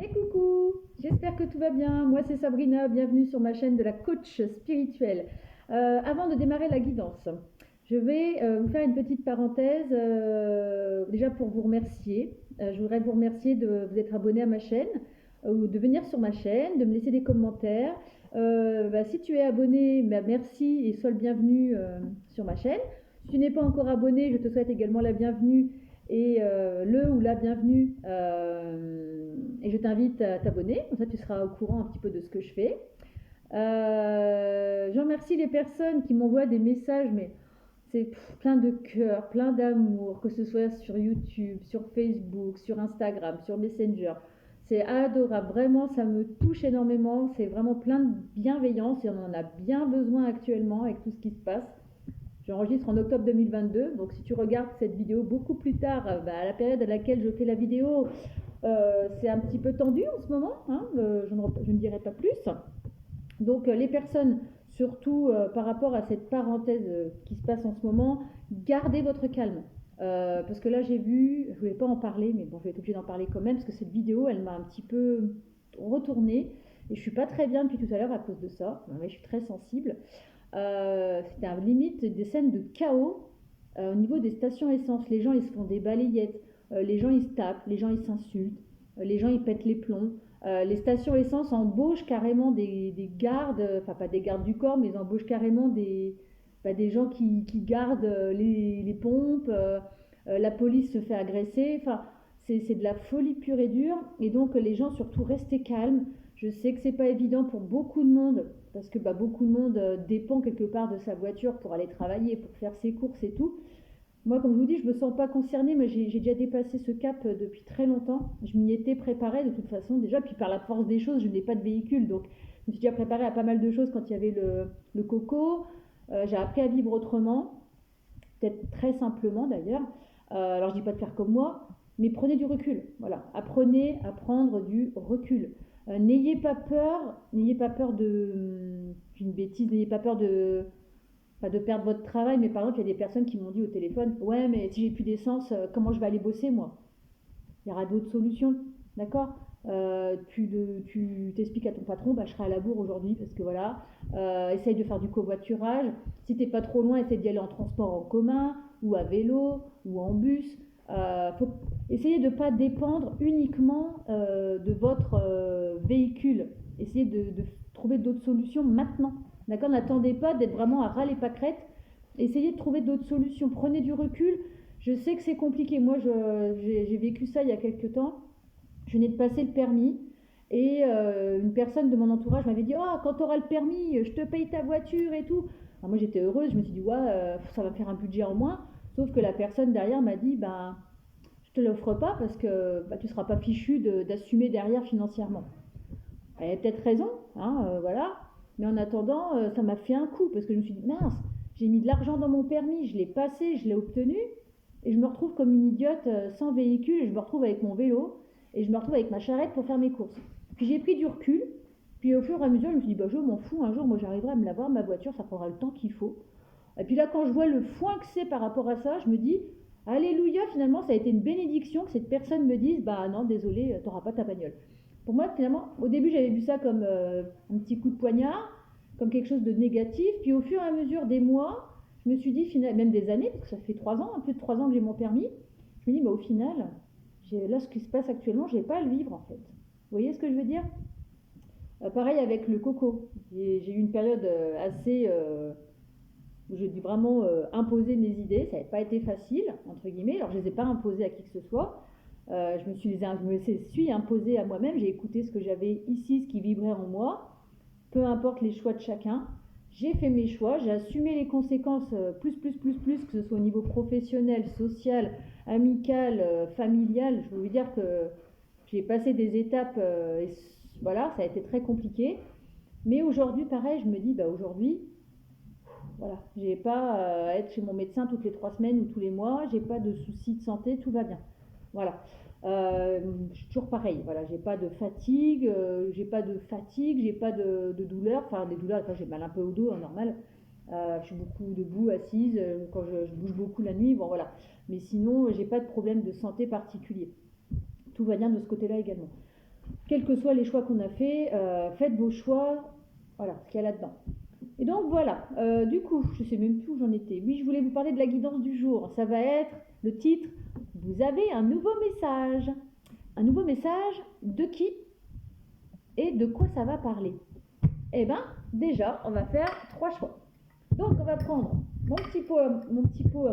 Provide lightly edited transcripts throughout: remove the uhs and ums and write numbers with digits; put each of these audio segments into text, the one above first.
Et coucou, j'espère que tout va bien. Moi c'est Sabrina, bienvenue sur ma chaîne de la coach spirituelle. Avant de démarrer la guidance, je vais vous faire une petite parenthèse déjà pour vous remercier. Je voudrais vous remercier de vous être abonné à ma chaîne ou de venir sur ma chaîne, de me laisser des commentaires. Si tu es abonné, merci et sois le bienvenu sur ma chaîne. Si tu n'es pas encore abonné, je te souhaite également la bienvenue et le ou la bienvenue. Et je t'invite à t'abonner, comme ça tu seras au courant un petit peu de ce que je fais. Je remercie les personnes qui m'envoient des messages, mais c'est plein de cœur, plein d'amour, que ce soit sur YouTube, sur Facebook, sur Instagram, sur Messenger. C'est adorable, vraiment, ça me touche énormément. C'est vraiment plein de bienveillance et on en a bien besoin actuellement avec tout ce qui se passe. J'enregistre en octobre 2022, donc si tu regardes cette vidéo beaucoup plus tard, à la période à laquelle je fais la vidéo, c'est un petit peu tendu en ce moment, hein, je ne dirai pas plus. Donc les personnes, surtout par rapport à cette parenthèse qui se passe en ce moment, gardez votre calme. Parce que là j'ai vu, je ne voulais pas en parler, mais bon je vais être obligée d'en parler quand même, parce que cette vidéo elle m'a un petit peu retournée, et je suis pas très bien depuis tout à l'heure à cause de ça, mais je suis très sensible. C'était à limite des scènes de chaos au niveau des stations essence. Les gens ils se font des balayettes, les gens ils se tapent, les gens ils s'insultent, les gens ils pètent les plombs. Les stations essence embauchent carrément des gardes, enfin pas des gardes du corps, mais ils embauchent carrément des gens qui gardent les pompes. La police se fait agresser. Enfin, c'est de la folie pure et dure. Et donc les gens surtout restez calmes. Je sais que c'est pas évident pour beaucoup de monde parce que beaucoup de monde dépend quelque part de sa voiture pour aller travailler, pour faire ses courses et tout. Moi, comme je vous dis, je me sens pas concernée, mais j'ai déjà dépassé ce cap depuis très longtemps. Je m'y étais préparée de toute façon déjà, puis par la force des choses, je n'ai pas de véhicule, donc je me suis déjà préparée à pas mal de choses quand il y avait le coco. J'ai appris à vivre autrement, peut-être très simplement d'ailleurs. Alors je dis pas de faire comme moi, mais prenez du recul. Voilà, apprenez à prendre du recul. N'ayez pas peur de, j'ai une bêtise, n'ayez pas peur de, pas de perdre votre travail, mais par exemple, il y a des personnes qui m'ont dit au téléphone, ouais, mais si j'ai plus d'essence, comment je vais aller bosser moi? Il y aura d'autres solutions, d'accord. Tu t'expliques à ton patron, je serai à la bourre aujourd'hui parce que voilà, essaye de faire du covoiturage. Si t'es pas trop loin, essaye d'y aller en transport en commun ou à vélo ou en bus. Faut essayer de ne pas dépendre uniquement de votre véhicule. Essayez de trouver d'autres solutions maintenant. D'accord. N'attendez pas d'être vraiment à ras les pâquerettes. Essayez de trouver d'autres solutions. Prenez du recul. Je sais que c'est compliqué. Moi, j'ai vécu ça il y a quelques temps. Je venais de passer le permis et une personne de mon entourage m'avait dit oh, quand tu auras le permis, je te paye ta voiture et tout. Alors moi, j'étais heureuse. Je me suis dit ouais, ça va me faire un budget en moins. Sauf que la personne derrière m'a dit je te l'offre pas parce que tu ne seras pas fichu d'assumer derrière financièrement. Elle avait peut-être raison, hein, voilà. Mais en attendant, ça m'a fait un coup parce que je me suis dit mince, j'ai mis de l'argent dans mon permis, je l'ai passé, je l'ai obtenu, et je me retrouve comme une idiote sans véhicule, et je me retrouve avec mon vélo, et je me retrouve avec ma charrette pour faire mes courses. Puis j'ai pris du recul, puis au fur et à mesure, je me suis dit, je m'en fous, un jour, moi j'arriverai à me l'avoir, ma voiture, ça prendra le temps qu'il faut. Et puis là, quand je vois le foin que c'est par rapport à ça, je me dis, alléluia, finalement, ça a été une bénédiction que cette personne me dise, non, désolé, t'auras pas ta bagnole. Pour moi, finalement, au début, j'avais vu ça comme un petit coup de poignard, comme quelque chose de négatif. Puis au fur et à mesure des mois, je me suis dit, même des années, parce que ça fait 3 ans, un peu de 3 ans que j'ai mon permis, je me dis, au final, là, ce qui se passe actuellement, je n'ai pas à le vivre en fait. Vous voyez ce que je veux dire? Pareil avec le coco. J'ai eu une période assez où j'ai dû vraiment imposer mes idées. Ça n'avait pas été facile, entre guillemets. Alors, je ne les ai pas imposées à qui que ce soit. Je me suis imposée à moi-même. J'ai écouté ce que j'avais ici, ce qui vibrait en moi. Peu importe les choix de chacun. J'ai fait mes choix, j'ai assumé les conséquences plus, que ce soit au niveau professionnel, social, amical, familial. Je veux vous dire que j'ai passé des étapes et voilà, ça a été très compliqué. Mais aujourd'hui, pareil, je me dis, aujourd'hui, voilà, j'ai pas à être chez mon médecin toutes les 3 semaines ou tous les mois, j'ai pas de soucis de santé, tout va bien. Voilà. Je suis toujours pareil, voilà, j'ai pas de fatigue, j'ai pas de douleur, enfin des douleurs, j'ai mal un peu au dos, hein, normal. Je suis beaucoup debout, assise, quand je bouge beaucoup la nuit, bon voilà. Mais sinon, j'ai pas de problème de santé particulier. Tout va bien de ce côté-là également. quels que soient les choix qu'on a fait, faites vos choix, voilà, ce qu'il y a là-dedans. Et donc voilà, du coup, je sais même plus où j'en étais. Oui, je voulais vous parler de la guidance du jour. Ça va être le titre, vous avez un nouveau message. Un nouveau message de qui et de quoi ça va parler? Eh bien, déjà, on va faire 3 choix. Donc, on va prendre mon petit pot à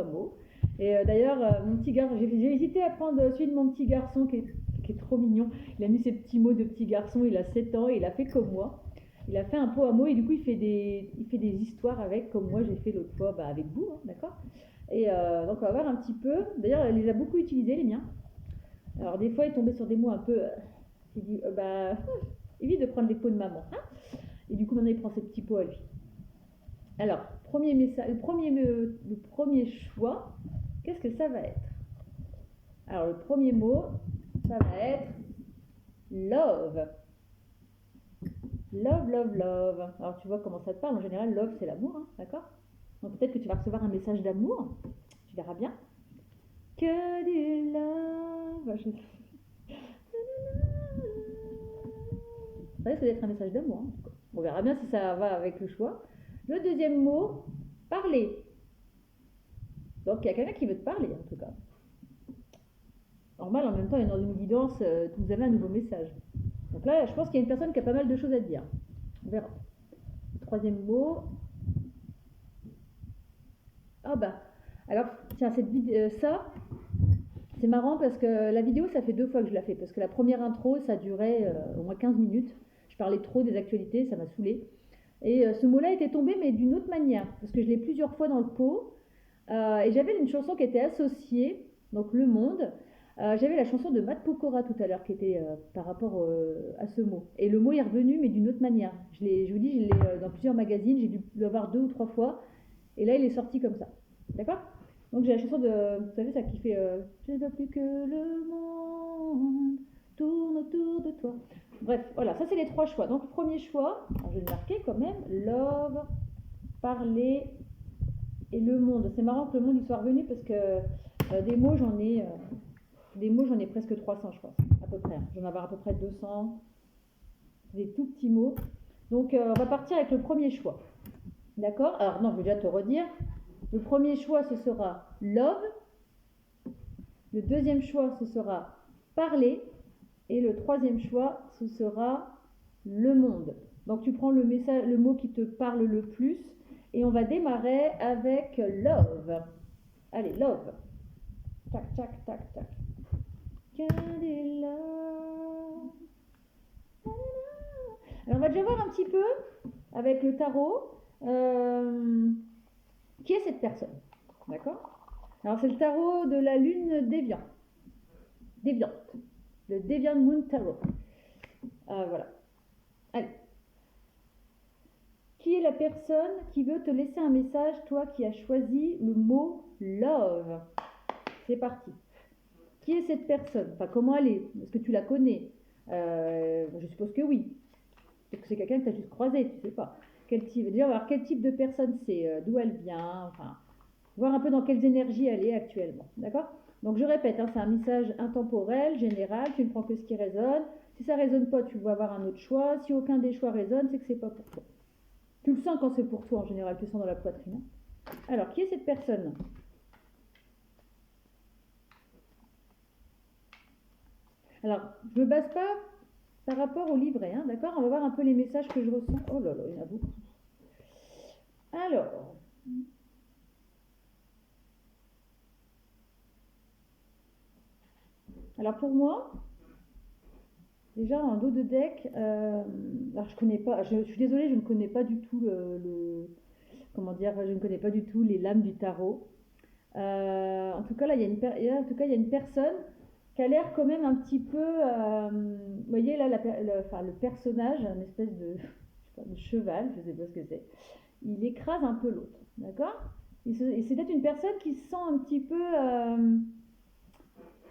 mots. Et d'ailleurs, mon petit garçon, j'ai hésité à prendre celui de mon petit garçon qui est trop mignon. Il a mis ses petits mots de petit garçon, il a 7 ans et il a fait comme moi. Il a fait un pot à mots et du coup, il fait des histoires avec, comme moi j'ai fait l'autre fois avec vous, hein, d'accord? Et donc, on va voir un petit peu. D'ailleurs, il les a beaucoup utilisés, les miens. Alors, des fois, il tombait sur des mots un peu. Il dit, évite de prendre les pots de maman. Hein, et du coup, maintenant, il prend ses petits pots à lui. Alors, premier message, le premier choix, qu'est-ce que ça va être? Alors, le premier mot, ça va être love. Love, love, love. Alors, tu vois comment ça te parle. En général, love, c'est l'amour, hein, d'accord? Donc, peut-être que tu vas recevoir un message d'amour. Tu verras bien. Que du love. Ça doit être un message d'amour. Hein. On verra bien si ça va avec le choix. Le deuxième mot, parler. Donc, il y a quelqu'un qui veut te parler, en tout cas. Normal, en même temps, il est dans une guidance, vous avez un nouveau message. Donc là, je pense qu'il y a une personne qui a pas mal de choses à te dire. On verra. Troisième mot. Ah bah, alors, tiens, ça, c'est marrant parce que la vidéo, ça fait 2 fois que je la fais. Parce que la première intro, ça durait au moins 15 minutes. Je parlais trop des actualités, ça m'a saoulée. Et ce mot-là était tombé, mais d'une autre manière. Parce que je l'ai plusieurs fois dans le pot. Et j'avais une chanson qui était associée, donc Le Monde. J'avais la chanson de Matt Pokora tout à l'heure qui était par rapport à ce mot. Et le mot est revenu, mais d'une autre manière. Je vous dis, je l'ai dans plusieurs magazines, j'ai dû l'avoir 2 ou 3 fois. Et là, il est sorti comme ça. D'accord? Donc j'ai la chanson de, vous savez ça qui fait je ne veux plus que le monde tourne autour de toi. Bref, voilà, ça c'est les 3 choix. Donc le premier choix, alors je vais le marquer quand même, love, parler et le monde. C'est marrant que le monde y soit revenu parce que des mots j'en ai presque 300 je pense, à peu près. J'en ai avoir à peu près 200, des tout petits mots. Donc on va partir avec le premier choix. D'accord? Alors non, je vais déjà te redire. Le premier choix, ce sera love. Le deuxième choix, ce sera parler. Et le troisième choix, ce sera le monde. Donc tu prends le mot qui te parle le plus. Et on va démarrer avec love. Allez, love. Tac, tac, tac, tac. Alors on va déjà voir un petit peu avec le tarot qui est cette personne. D'accord? Alors c'est le tarot de la lune déviante. Le Deviant Moon Tarot. Voilà. Allez. Qui est la personne qui veut te laisser un message, toi qui as choisi le mot love? C'est parti. Qui est cette personne? Enfin, comment elle est? Est-ce que tu la connais? Je suppose que oui. Peut-être que c'est quelqu'un que tu as juste croisé, tu sais pas. Déjà, voir quel type de personne c'est, d'où elle vient, enfin, voir un peu dans quelles énergies elle est actuellement. D'accord? Donc je répète, hein, c'est un message intemporel, général, tu ne prends que ce qui résonne. Si ça ne résonne pas, tu vas avoir un autre choix. Si aucun des choix résonne, c'est que c'est pas pour toi. Tu le sens quand c'est pour toi en général, tu le sens dans la poitrine. Alors, qui est cette personne? Alors, je ne me base pas par rapport au livret, hein, d'accord? On va voir un peu les messages que je ressens. Oh là là, il y en a beaucoup. Alors pour moi, déjà en dos de deck, alors je connais pas, je suis désolée, je ne connais pas du tout comment dire, je ne connais pas du tout les lames du tarot. En tout cas là, il y a une personne qui a l'air quand même un petit peu, vous voyez là, le personnage, une espèce de, je sais pas, de cheval, je ne sais pas ce que c'est, il écrase un peu l'autre, d'accord? Et c'est peut-être une personne qui se sent un petit peu,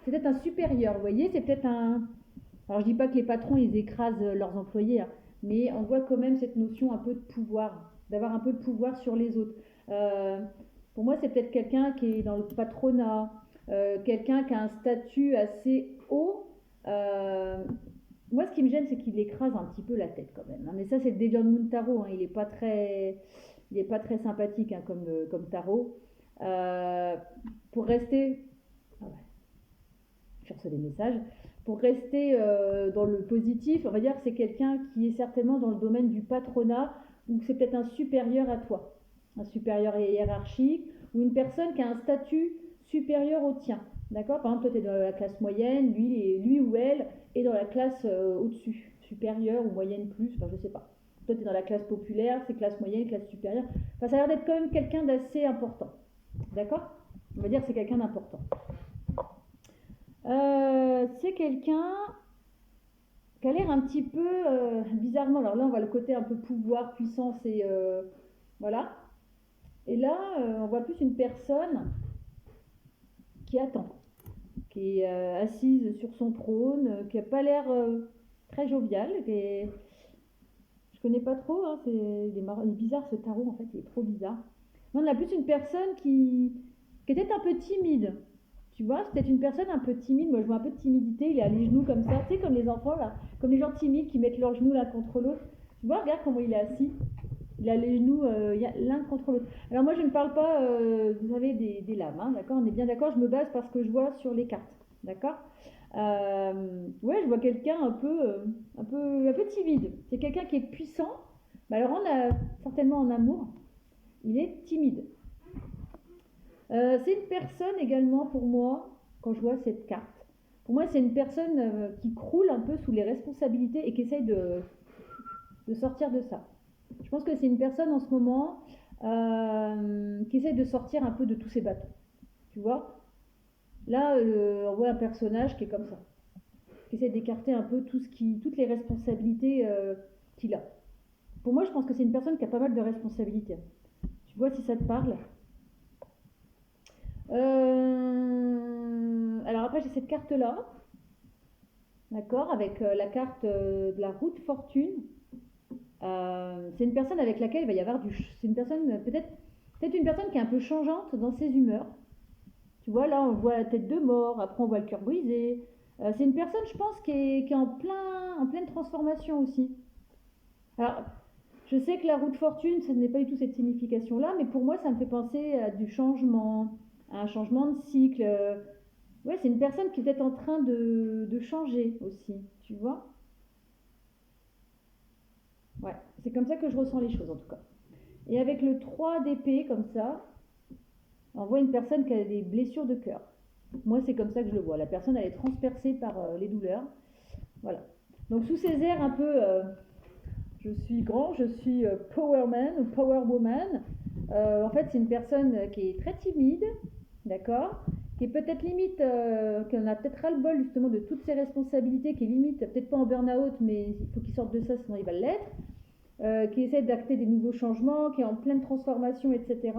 c'est peut-être un supérieur, vous voyez, c'est peut-être un, alors je dis pas que les patrons ils écrasent leurs employés, hein, mais on voit quand même cette notion un peu de pouvoir, d'avoir un peu de pouvoir sur les autres. Euh, pour moi, c'est peut-être quelqu'un qui est dans le patronat, quelqu'un qui a un statut assez haut, gêne, c'est qu'il écrase un petit peu la tête quand même, hein. Mais ça, c'est le John Moon Tarot, hein. Il est pas très sympathique, hein, comme tarot. Euh, pour rester, ah ouais, je reçois des messages. Pour rester dans le positif, on va dire que c'est quelqu'un qui est certainement dans le domaine du patronat, ou c'est peut-être un supérieur à toi, un supérieur hiérarchique, ou une personne qui a un statut supérieur au tien. D'accord? Par exemple, toi, tu es dans la classe moyenne, lui ou elle est dans la classe au-dessus, supérieure ou moyenne plus, enfin, je sais pas. Toi, tu es dans la classe populaire, c'est classe moyenne, classe supérieure. Enfin, ça a l'air d'être quand même quelqu'un d'assez important. D'accord? On va dire que c'est quelqu'un d'important. C'est quelqu'un qui a l'air un petit peu bizarrement. Alors là, on voit le côté un peu pouvoir, puissance et voilà. Et là, on voit plus une personne qui attend, qui est assise sur son trône, qui n'a pas l'air très joviale. Je connais pas trop, hein, il est bizarre ce tarot, en fait, il est trop bizarre. On a plus une personne qui était un peu timide. Tu vois, c'est peut-être une personne un peu timide. Moi, je vois un peu de timidité. Il est à les genoux comme ça. Tu sais, comme les enfants, là. Comme les gens timides qui mettent leurs genoux l'un contre l'autre. Tu vois, regarde comment il est assis. Il a les genoux l'un contre l'autre. Alors, moi, je ne parle pas, vous savez, des lames. Hein, d'accord? On est bien d'accord. Je me base parce que je vois sur les cartes. D'accord? Ouais, je vois quelqu'un un peu timide. C'est quelqu'un qui est puissant. Mais alors, on a certainement en amour. Il est timide. C'est une personne également pour moi, quand je vois cette carte, pour moi c'est une personne qui croule un peu sous les responsabilités et qui essaye de sortir de ça. Je pense que c'est une personne en ce moment qui essaye de sortir un peu de tous ses bâtons. Tu vois? Là, on voit un personnage qui est comme ça, qui essaie d'écarter un peu toutes les responsabilités qu'il a. Pour moi, je pense que c'est une personne qui a pas mal de responsabilités. Tu vois si ça te parle? Alors après j'ai cette carte là, d'accord, avec la carte de la roue de fortune. C'est une personne avec laquelle il va y avoir c'est une personne peut-être une personne qui est un peu changeante dans ses humeurs. Tu vois, là on voit la tête de mort, après on voit le cœur brisé. C'est une personne, je pense, qui est en pleine transformation aussi. Alors je sais que la roue de fortune, ce n'est pas du tout cette signification là, mais pour moi ça me fait penser à du changement, à un changement de cycle. Ouais, c'est une personne qui est peut-être en train de changer aussi, tu vois. Ouais, c'est comme ça que je ressens les choses en tout cas. Et avec le 3 d'épée comme ça, on voit une personne qui a des blessures de cœur. Moi, c'est comme ça que je le vois. La personne, elle est transpercée par les douleurs. Voilà. Donc, sous ces airs un peu je suis grand, je suis power man ou power woman. En fait, c'est une personne qui est très timide, d'accord, qui est peut-être limite, qui en a peut-être ras-le-bol justement de toutes ses responsabilités, qui est limite, peut-être pas en burn-out, mais il faut qu'il sorte de ça, sinon il va l'être, qui essaie d'acter des nouveaux changements, qui est en pleine transformation, etc.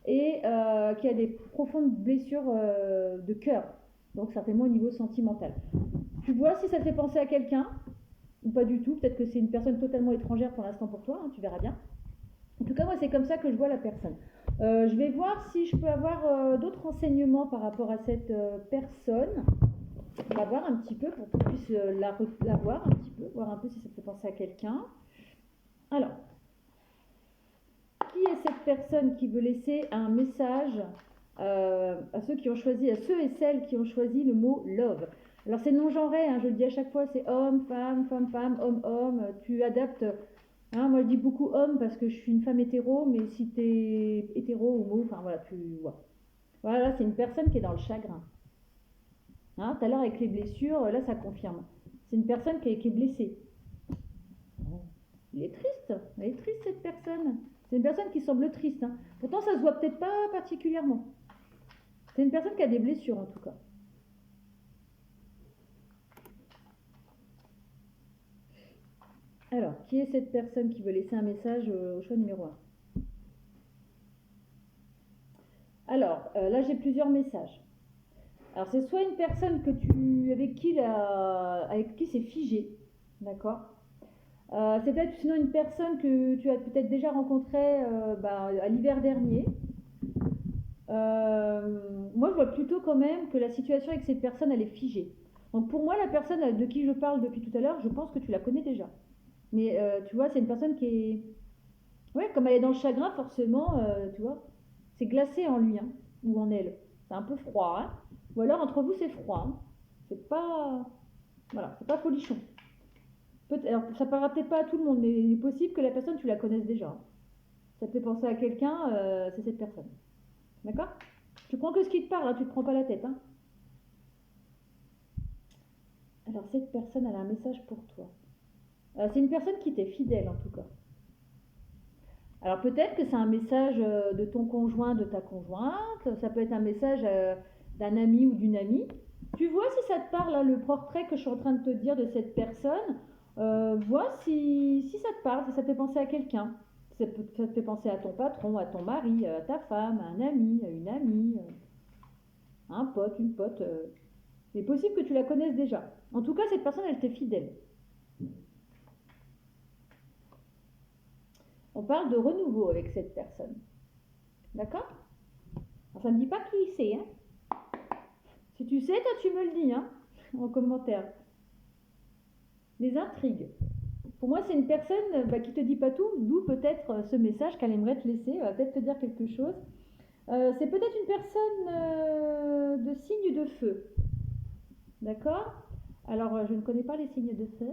Et qui a des profondes blessures de cœur, donc certainement au niveau sentimental. Tu vois si ça te fait penser à quelqu'un ou pas du tout, peut-être que c'est une personne totalement étrangère pour l'instant pour toi, hein, tu verras bien. En tout cas, moi, c'est comme ça que je vois la personne. Je vais voir si je peux avoir d'autres renseignements par rapport à cette personne. On va voir un petit peu pour qu'on puisse la voir un petit peu, voir un peu si ça peut penser à quelqu'un. Alors, qui est cette personne qui veut laisser un message à ceux qui ont choisi, à ceux et celles qui ont choisi le mot love? Alors c'est non-genré, hein, je le dis à chaque fois, c'est homme, femme, femme, femme, homme, homme. Tu adaptes. Hein, moi je dis beaucoup homme parce que je suis une femme hétéro, mais si tu es hétéro, homo, enfin voilà, tu vois. Voilà, c'est une personne qui est dans le chagrin. Hein, tout à l'heure avec les blessures, là ça confirme. C'est une personne qui est blessée. Elle est triste cette personne. C'est une personne qui semble triste. Hein. Pourtant ça se voit peut-être pas particulièrement. C'est une personne qui a des blessures en tout cas. Alors, qui est cette personne qui veut laisser un message au choix numéro 1? Alors, là j'ai plusieurs messages. Alors, c'est soit une personne avec qui c'est figé, d'accord. C'est peut-être sinon une personne que tu as peut-être déjà rencontrée à l'hiver dernier. Moi, je vois plutôt quand même que la situation avec cette personne, elle est figée. Donc pour moi, la personne de qui je parle depuis tout à l'heure, je pense que tu la connais déjà. Mais tu vois, c'est une personne qui est... Ouais, comme elle est dans le chagrin, forcément, tu vois, c'est glacé en lui, hein, ou en elle. C'est un peu froid, hein. Ou alors entre vous, c'est froid, hein. C'est pas... Voilà, c'est pas folichon. Alors, ça parlera peut-être pas à tout le monde, mais il est possible que la personne, tu la connaisses déjà, hein. Ça te fait penser à quelqu'un, c'est cette personne. D'accord? Tu prends que ce qui te parle, hein, tu te prends pas la tête, hein. Alors, cette personne, elle a un message pour toi. C'est une personne qui t'est fidèle, en tout cas. Alors, peut-être que c'est un message de ton conjoint, de ta conjointe. Ça peut être un message d'un ami ou d'une amie. Tu vois si ça te parle, là, le portrait que je suis en train de te dire de cette personne. Vois si ça te parle, si ça te fait penser à quelqu'un. Ça te fait penser à ton patron, à ton mari, à ta femme, à un ami, à une amie, à un pote, une pote. C'est possible que tu la connaisses déjà. En tout cas, cette personne, elle t'est fidèle. On parle de renouveau avec cette personne. D'accord? Alors, ça ne me dit pas qui c'est, hein. Si tu sais, toi, tu me le dis, hein, en commentaire. Les intrigues. Pour moi, c'est une personne qui te dit pas tout, d'où peut-être ce message qu'elle aimerait te laisser. Elle va peut-être te dire quelque chose. C'est peut-être une personne de signe de feu. D'accord? Alors, je ne connais pas les signes de feu.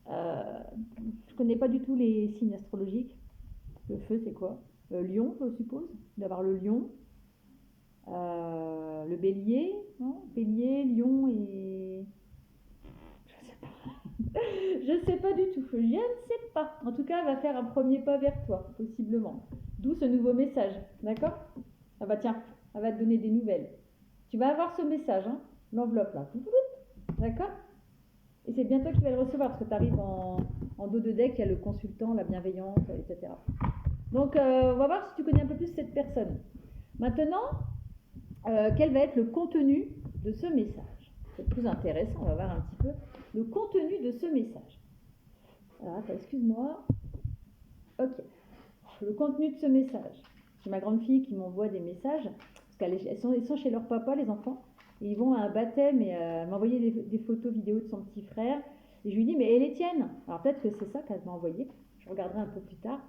Je ne connais pas du tout les signes astrologiques. Le feu, c'est quoi? Lion, je suppose. D'avoir le lion. Le bélier, non? Bélier, lion et... Je sais pas. Je sais pas du tout. Je ne sais pas. En tout cas, elle va faire un premier pas vers toi, possiblement. D'où ce nouveau message. D'accord? Ah bah tiens, elle va te donner des nouvelles. Tu vas avoir ce message, hein, l'enveloppe là. D'accord? Et c'est bien toi qui vas le recevoir parce que tu arrives en dos de deck, il y a le consultant, la bienveillante, etc. Donc, on va voir si tu connais un peu plus cette personne. Maintenant, quel va être le contenu de ce message? C'est plus intéressant, on va voir un petit peu le contenu de ce message. Alors, attends, excuse-moi. Ok. Le contenu de ce message. J'ai ma grande fille qui m'envoie des messages, parce qu'elles sont chez leur papa, les enfants, et ils vont à un baptême, et elle m'a envoyé des photos vidéos de son petit frère, et je lui dis, mais elle est tienne. Alors peut-être que c'est ça qu'elle m'a envoyé, je regarderai un peu plus tard.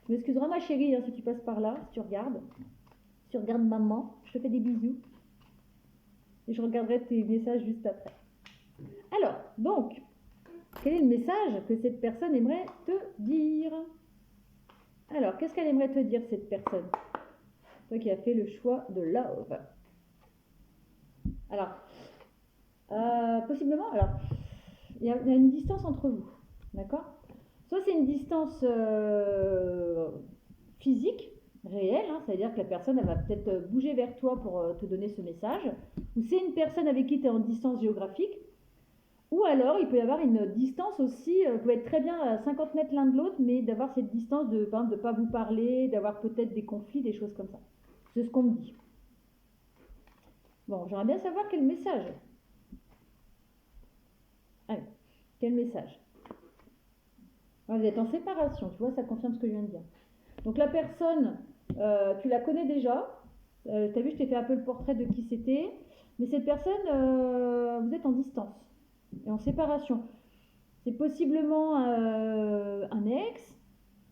Tu m'excuseras ma chérie, hein, si tu passes par là, si tu regardes. Si tu regardes maman, je te fais des bisous. Et je regarderai tes messages juste après. Alors, donc, quel est le message que cette personne aimerait te dire? Alors, qu'est-ce qu'elle aimerait te dire, cette personne? Toi qui as fait le choix de love. Alors, possiblement, alors, il y a une distance entre vous, d'accord? Soit c'est une distance physique, réelle, hein, c'est-à-dire que la personne, elle va peut-être bouger vers toi pour te donner ce message, ou c'est une personne avec qui tu es en distance géographique, ou alors il peut y avoir une distance aussi, vous pouvez être très bien à 50 mètres l'un de l'autre, mais d'avoir cette distance de ne pas vous parler, d'avoir peut-être des conflits, des choses comme ça. C'est ce qu'on me dit. Bon, j'aimerais bien savoir quel message. Allez, quel message? Vous êtes en séparation, tu vois, ça confirme ce que je viens de dire. Donc la personne, tu la connais déjà. Tu as vu, je t'ai fait un peu le portrait de qui c'était. Mais cette personne, vous êtes en distance et en séparation. C'est possiblement un ex,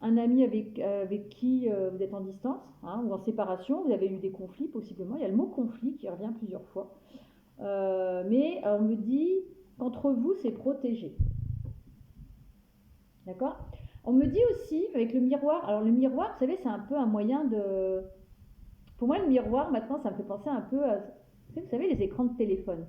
un ami avec qui vous êtes en distance, hein, ou en séparation. Vous avez eu des conflits, possiblement. Il y a le mot conflit qui revient plusieurs fois. Mais on me dit qu'entre vous, c'est protégé. D'accord? On me dit aussi, avec le miroir, alors le miroir, vous savez, c'est un peu un moyen de... Pour moi, le miroir, maintenant, ça me fait penser un peu à, vous savez, les écrans de téléphone.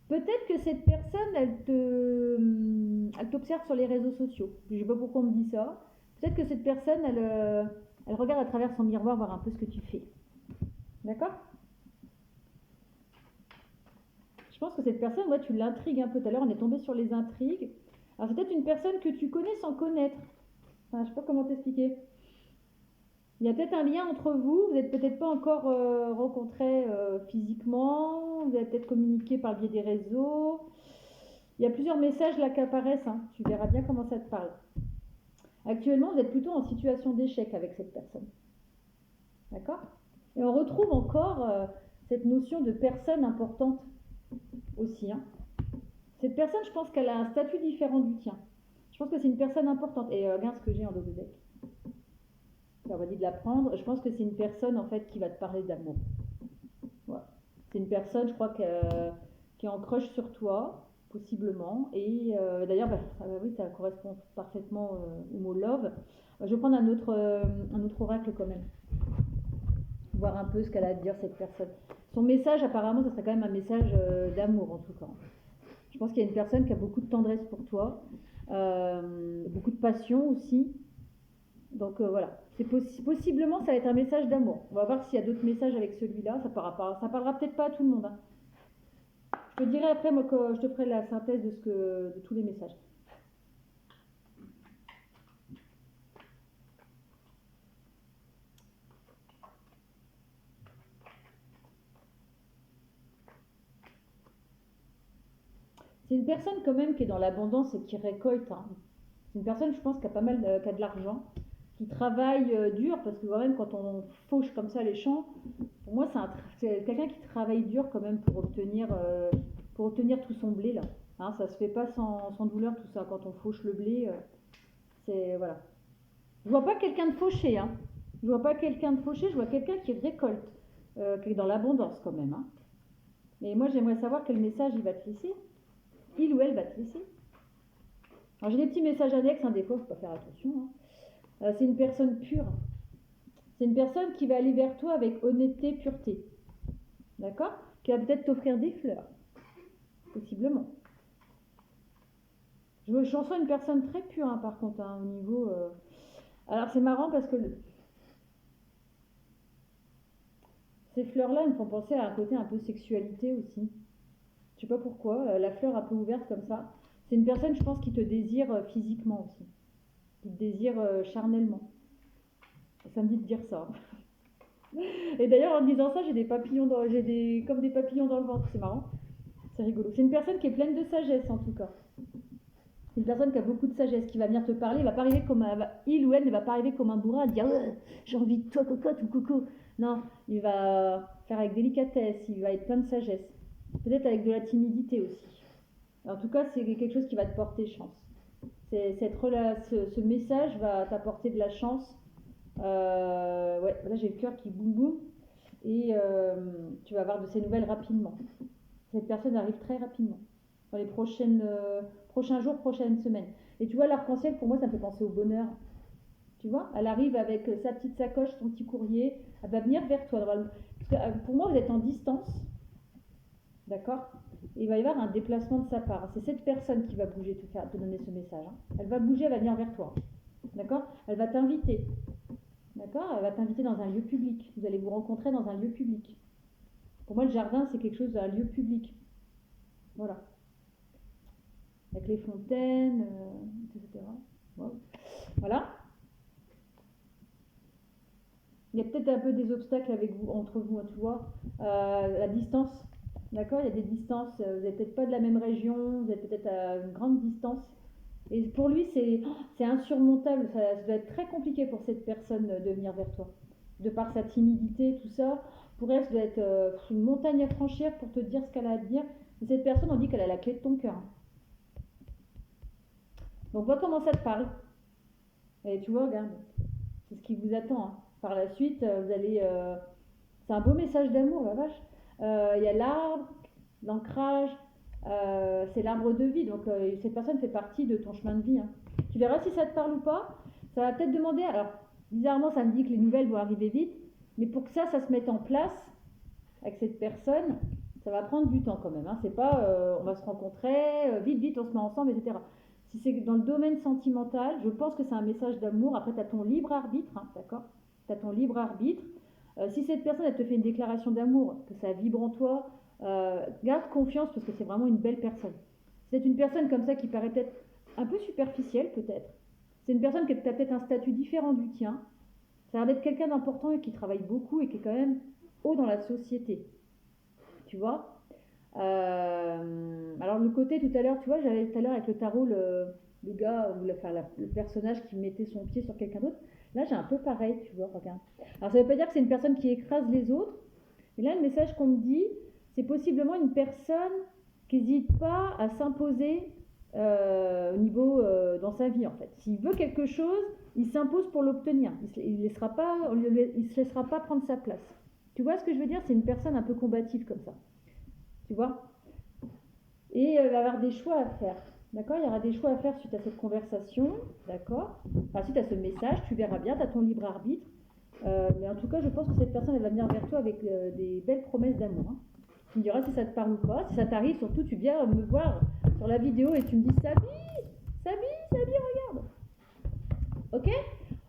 Peut-être que cette personne, elle t'observe sur les réseaux sociaux. Je ne sais pas pourquoi on me dit ça. Peut-être que cette personne, elle regarde à travers son miroir voir un peu ce que tu fais. D'accord? Je pense que cette personne, moi, tu l'intrigues un peu. Tout à l'heure, on est tombé sur les intrigues. Alors, c'est peut-être une personne que tu connais sans connaître. Enfin, je ne sais pas comment t'expliquer. Il y a peut-être un lien entre vous. Vous n'êtes peut-être pas encore rencontrés physiquement. Vous avez peut-être communiqué par le biais des réseaux. Il y a plusieurs messages là qui apparaissent. Hein. Tu verras bien comment ça te parle. Actuellement, vous êtes plutôt en situation d'échec avec cette personne. D'accord? Et on retrouve encore cette notion de personne importante aussi. Hein. personne, je pense qu'elle a un statut différent du tien. Je pense que c'est une personne importante. Et regarde ce que j'ai en dos de deck. On va dire de la prendre. Je pense que c'est une personne en fait qui va te parler d'amour. Ouais. C'est une personne, je crois, qui est en crush sur toi, possiblement. Et d'ailleurs, oui, ça correspond parfaitement au mot love. Je vais prendre un autre oracle quand même. Voir un peu ce qu'elle a à dire, cette personne. Son message, apparemment, ça serait quand même un message d'amour, en tout cas. Je pense qu'il y a une personne qui a beaucoup de tendresse pour toi, beaucoup de passion aussi. Donc voilà, possiblement ça va être un message d'amour. On va voir s'il y a d'autres messages avec celui-là. Ça parlera peut-être pas à tout le monde. Hein. Je te dirai après, moi, que je te ferai la synthèse de tous les messages. C'est une personne quand même qui est dans l'abondance et qui récolte. Hein. C'est une personne, je pense, qui a pas mal, qui a de l'argent, qui travaille dur, parce que quand même, quand on fauche comme ça les champs, pour moi, c'est quelqu'un qui travaille dur quand même pour obtenir tout son blé là. Hein, ça se fait pas sans douleur tout ça. Quand on fauche le blé, c'est voilà. Je vois pas quelqu'un de fauché. Hein. Je vois pas quelqu'un de fauché. Je vois quelqu'un qui récolte, qui est dans l'abondance quand même. Hein. Mais moi, j'aimerais savoir quel message il va te laisser. Il ou elle va te laisser. Alors j'ai des petits messages annexes, hein, des fois, il faut pas faire attention. Hein. C'est une personne pure. C'est une personne qui va aller vers toi avec honnêteté, pureté. D'accord? Qui va peut-être t'offrir des fleurs. Possiblement. J'en sens une personne très pure, hein, par contre, hein, au niveau... Alors c'est marrant parce que ces fleurs-là me font penser à un côté un peu sexualité aussi. Je sais pas pourquoi, la fleur un peu ouverte comme ça. C'est une personne, je pense, qui te désire physiquement aussi. Qui te désire charnellement. Ça me dit de dire ça. Et d'ailleurs, en disant ça, j'ai comme des papillons dans le ventre. C'est marrant. C'est rigolo. C'est une personne qui est pleine de sagesse, en tout cas. C'est une personne qui a beaucoup de sagesse, qui va venir te parler. Il ou elle ne va pas arriver comme un bourrin à dire j'ai envie de toi, cocotte ou coco. Non, il va faire avec délicatesse. Il va être plein de sagesse. Peut-être avec de la timidité aussi. En tout cas, c'est quelque chose qui va te porter chance. Ce message va t'apporter de la chance. Ouais, là j'ai le cœur qui boum boum. Et tu vas avoir de ces nouvelles rapidement. Cette personne arrive très rapidement. Dans les prochains jours, prochaines semaines. Et tu vois, l'arc-en-ciel, pour moi, ça me fait penser au bonheur. Tu vois, elle arrive avec sa petite sacoche, son petit courrier. Elle va venir vers toi. Parce que, pour moi, vous êtes en distance. D'accord? Et il va y avoir un déplacement de sa part. C'est cette personne qui va bouger, te donner ce message. Hein. Elle va bouger, elle va venir vers toi. D'accord? Elle va t'inviter. D'accord? Elle va t'inviter dans un lieu public. Vous allez vous rencontrer dans un lieu public. Pour moi, le jardin, c'est quelque chose d'un lieu public. Voilà. Avec les fontaines, etc. Wow. Voilà. Il y a peut-être un peu des obstacles entre vous, hein, tu vois. La distance. D'accord? Il y a des distances. Vous n'êtes peut-être pas de la même région. Vous êtes peut-être à une grande distance. Et pour lui, c'est insurmontable. Ça doit être très compliqué pour cette personne de venir vers toi. De par sa timidité, tout ça. Pour elle, ça doit être une montagne à franchir pour te dire ce qu'elle a à te dire. Et cette personne, on dit qu'elle a la clé de ton cœur. Donc, vois comment ça te parle. Et tu vois, regarde. C'est ce qui vous attend. Hein. Par la suite, vous allez... c'est un beau message d'amour, la vache. Il y a l'arbre, l'ancrage. C'est l'arbre de vie. Donc, cette personne fait partie de ton chemin de vie. Hein. Tu verras si ça te parle ou pas. Ça va peut-être demander... Alors, bizarrement, ça me dit que les nouvelles vont arriver vite. Mais pour que ça se mette en place avec cette personne, ça va prendre du temps quand même. Hein. C'est pas on va se rencontrer, vite, on se met ensemble, etc. Si c'est dans le domaine sentimental, je pense que c'est un message d'amour. Après, tu as ton libre arbitre, hein, d'accord? Tu as ton libre arbitre. Si cette personne, elle te fait une déclaration d'amour, que ça vibre en toi, garde confiance parce que c'est vraiment une belle personne. C'est une personne comme ça qui paraît peut-être un peu superficielle, peut-être. C'est une personne qui a peut-être un statut différent du tien. Ça a l'air d'être quelqu'un d'important et qui travaille beaucoup et qui est quand même haut dans la société. Tu vois? Alors le côté tout à l'heure, tu vois, j'avais tout à l'heure avec le tarot le gars, le personnage qui mettait son pied sur quelqu'un d'autre. Là, j'ai un peu pareil, tu vois, regarde. Alors ça veut pas dire que c'est une personne qui écrase les autres, mais là, le message qu'on me dit, c'est possiblement une personne qui n'hésite pas à s'imposer au niveau dans sa vie en fait. S'il veut quelque chose, il s'impose pour l'obtenir. Il ne se laissera pas prendre sa place. Tu vois ce que je veux dire? C'est une personne un peu combative comme ça. Tu vois? Et il va avoir des choix à faire. D'accord? Il y aura des choix à faire suite à cette conversation. D'accord? Enfin, suite à ce message, tu verras bien, tu as ton libre arbitre. Mais en tout cas, je pense que cette personne, elle va venir vers toi avec des belles promesses d'amour. Hein. Tu me diras si ça te parle ou pas. Si ça t'arrive, surtout, tu viens me voir sur la vidéo et tu me dis Sabi, regarde. Ok?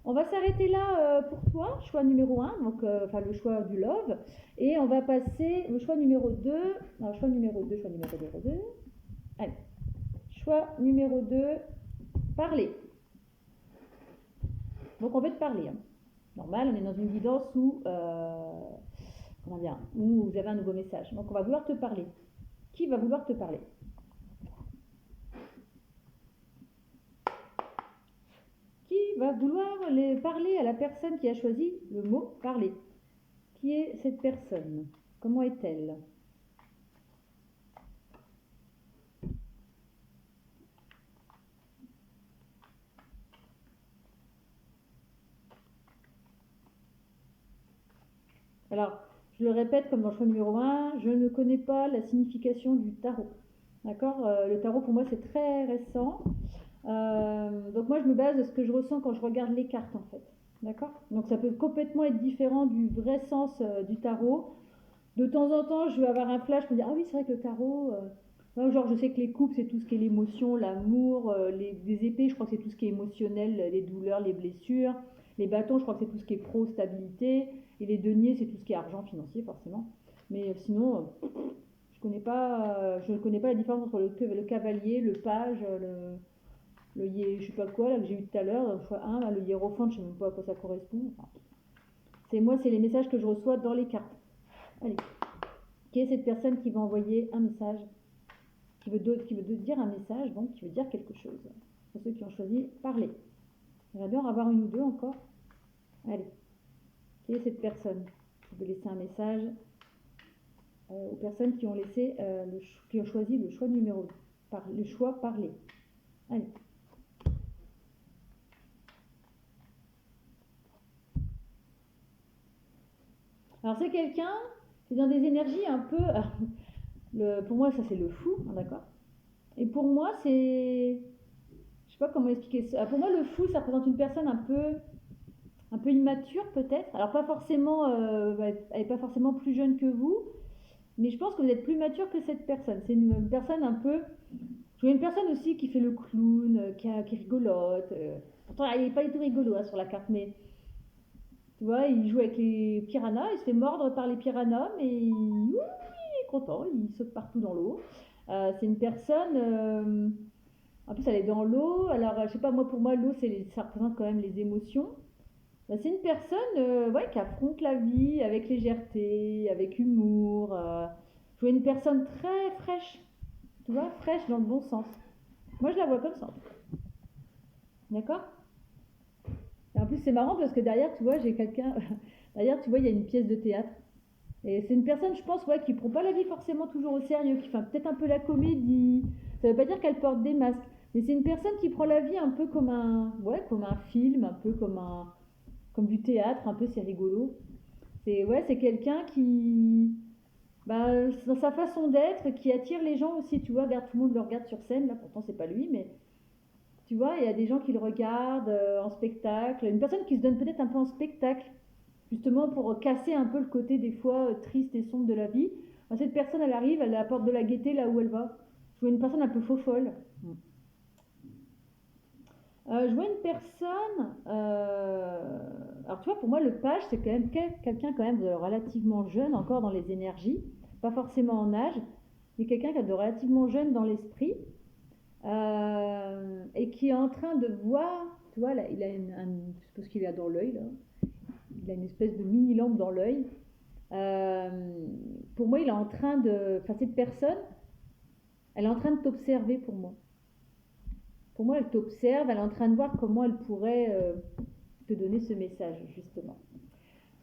On va s'arrêter là pour toi, choix numéro 1, donc le choix du love. Et on va passer au choix numéro 2. Non, choix numéro 2. Allez. Choix numéro 2, parler. Donc on veut te parler. Hein. Normal, on est dans une guidance où, où vous avez un nouveau message. Donc on va vouloir te parler. Qui va vouloir te parler? Qui va vouloir parler à la personne qui a choisi le mot parler? Qui est cette personne? Comment est-elle? Alors, je le répète comme dans le choix numéro 1, je ne connais pas la signification du tarot. D'accord? Le tarot pour moi c'est très récent. Donc moi je me base sur ce que je ressens quand je regarde les cartes en fait. D'accord? Donc ça peut complètement être différent du vrai sens du tarot. De temps en temps je vais avoir un flash pour dire ah oui c'est vrai que le tarot... genre je sais que les coupes c'est tout ce qui est l'émotion, l'amour, les épées je crois que c'est tout ce qui est émotionnel, les douleurs, les blessures. Les bâtons je crois que c'est tout ce qui est pro-stabilité. Et les deniers c'est tout ce qui est argent financier forcément. Mais sinon je ne connais pas la différence entre le cavalier, le page, je sais pas quoi là que j'ai eu tout à l'heure, choix 1, là, le hiérophante, je sais même pas à quoi ça correspond. Enfin, c'est les messages que je reçois dans les cartes. Allez, qui est cette personne qui va envoyer un message, qui veut dire un message, donc qui veut dire quelque chose. Pour ceux qui ont choisi parler. J'aimerais bien en avoir une ou deux encore. Allez, qui est cette personne qui veut laisser un message aux personnes qui ont laissé qui ont choisi le choix numéro 2, le choix parler. Allez. Alors c'est quelqu'un qui est dans des énergies un peu... pour moi ça c'est le fou, hein, d'accord? Et pour moi c'est... Je sais pas comment expliquer ça. Pour moi le fou ça représente une personne un peu immature peut-être. Alors pas forcément... elle n'est pas forcément plus jeune que vous. Mais je pense que vous êtes plus mature que cette personne. C'est une personne un peu... Je vois une personne aussi qui fait le clown, qui rigolote. Pourtant il n'est pas du tout rigolo hein, sur la carte, mais... Tu vois, il joue avec les piranhas, il se fait mordre par les piranhas, mais il est content, il saute partout dans l'eau. C'est une personne, en plus elle est dans l'eau, alors je sais pas, pour moi l'eau ça représente quand même les émotions. C'est une personne qui affronte la vie avec légèreté, avec humour. Je vois une personne très fraîche, tu vois, fraîche dans le bon sens. Moi je la vois comme ça. D'accord? Et en plus, c'est marrant parce que derrière, tu vois, j'ai quelqu'un. Derrière, tu vois, il y a une pièce de théâtre. Et c'est une personne, je pense, qui ne prend pas la vie forcément toujours au sérieux, qui fait peut-être un peu la comédie. Ça ne veut pas dire qu'elle porte des masques. Mais c'est une personne qui prend la vie un peu comme comme un film, un peu comme du théâtre, un peu, c'est rigolo. C'est quelqu'un qui, dans sa façon d'être, qui attire les gens aussi, tu vois. Regarde, tout le monde le regarde sur scène, là, pourtant, c'est pas lui, mais tu vois, il y a des gens qui le regardent en spectacle. Une personne qui se donne peut-être un peu en spectacle, justement pour casser un peu le côté des fois triste et sombre de la vie. Cette personne, elle arrive, elle apporte de la gaieté là où elle va. Je vois une personne un peu faux-folle. Je vois une personne... alors tu vois, pour moi, le page, c'est quand même quelqu'un quand même de relativement jeune, encore dans les énergies. Pas forcément en âge, mais quelqu'un qui est de relativement jeune dans l'esprit. Et qui est en train de voir, tu vois, là, il a je sais pas ce qu'il a dans l'œil, là. Il a une espèce de mini lampe dans l'œil. Pour moi, il est en train de, enfin, cette personne, elle est en train de t'observer pour moi. Pour moi, elle t'observe, elle est en train de voir comment elle pourrait te donner ce message, justement.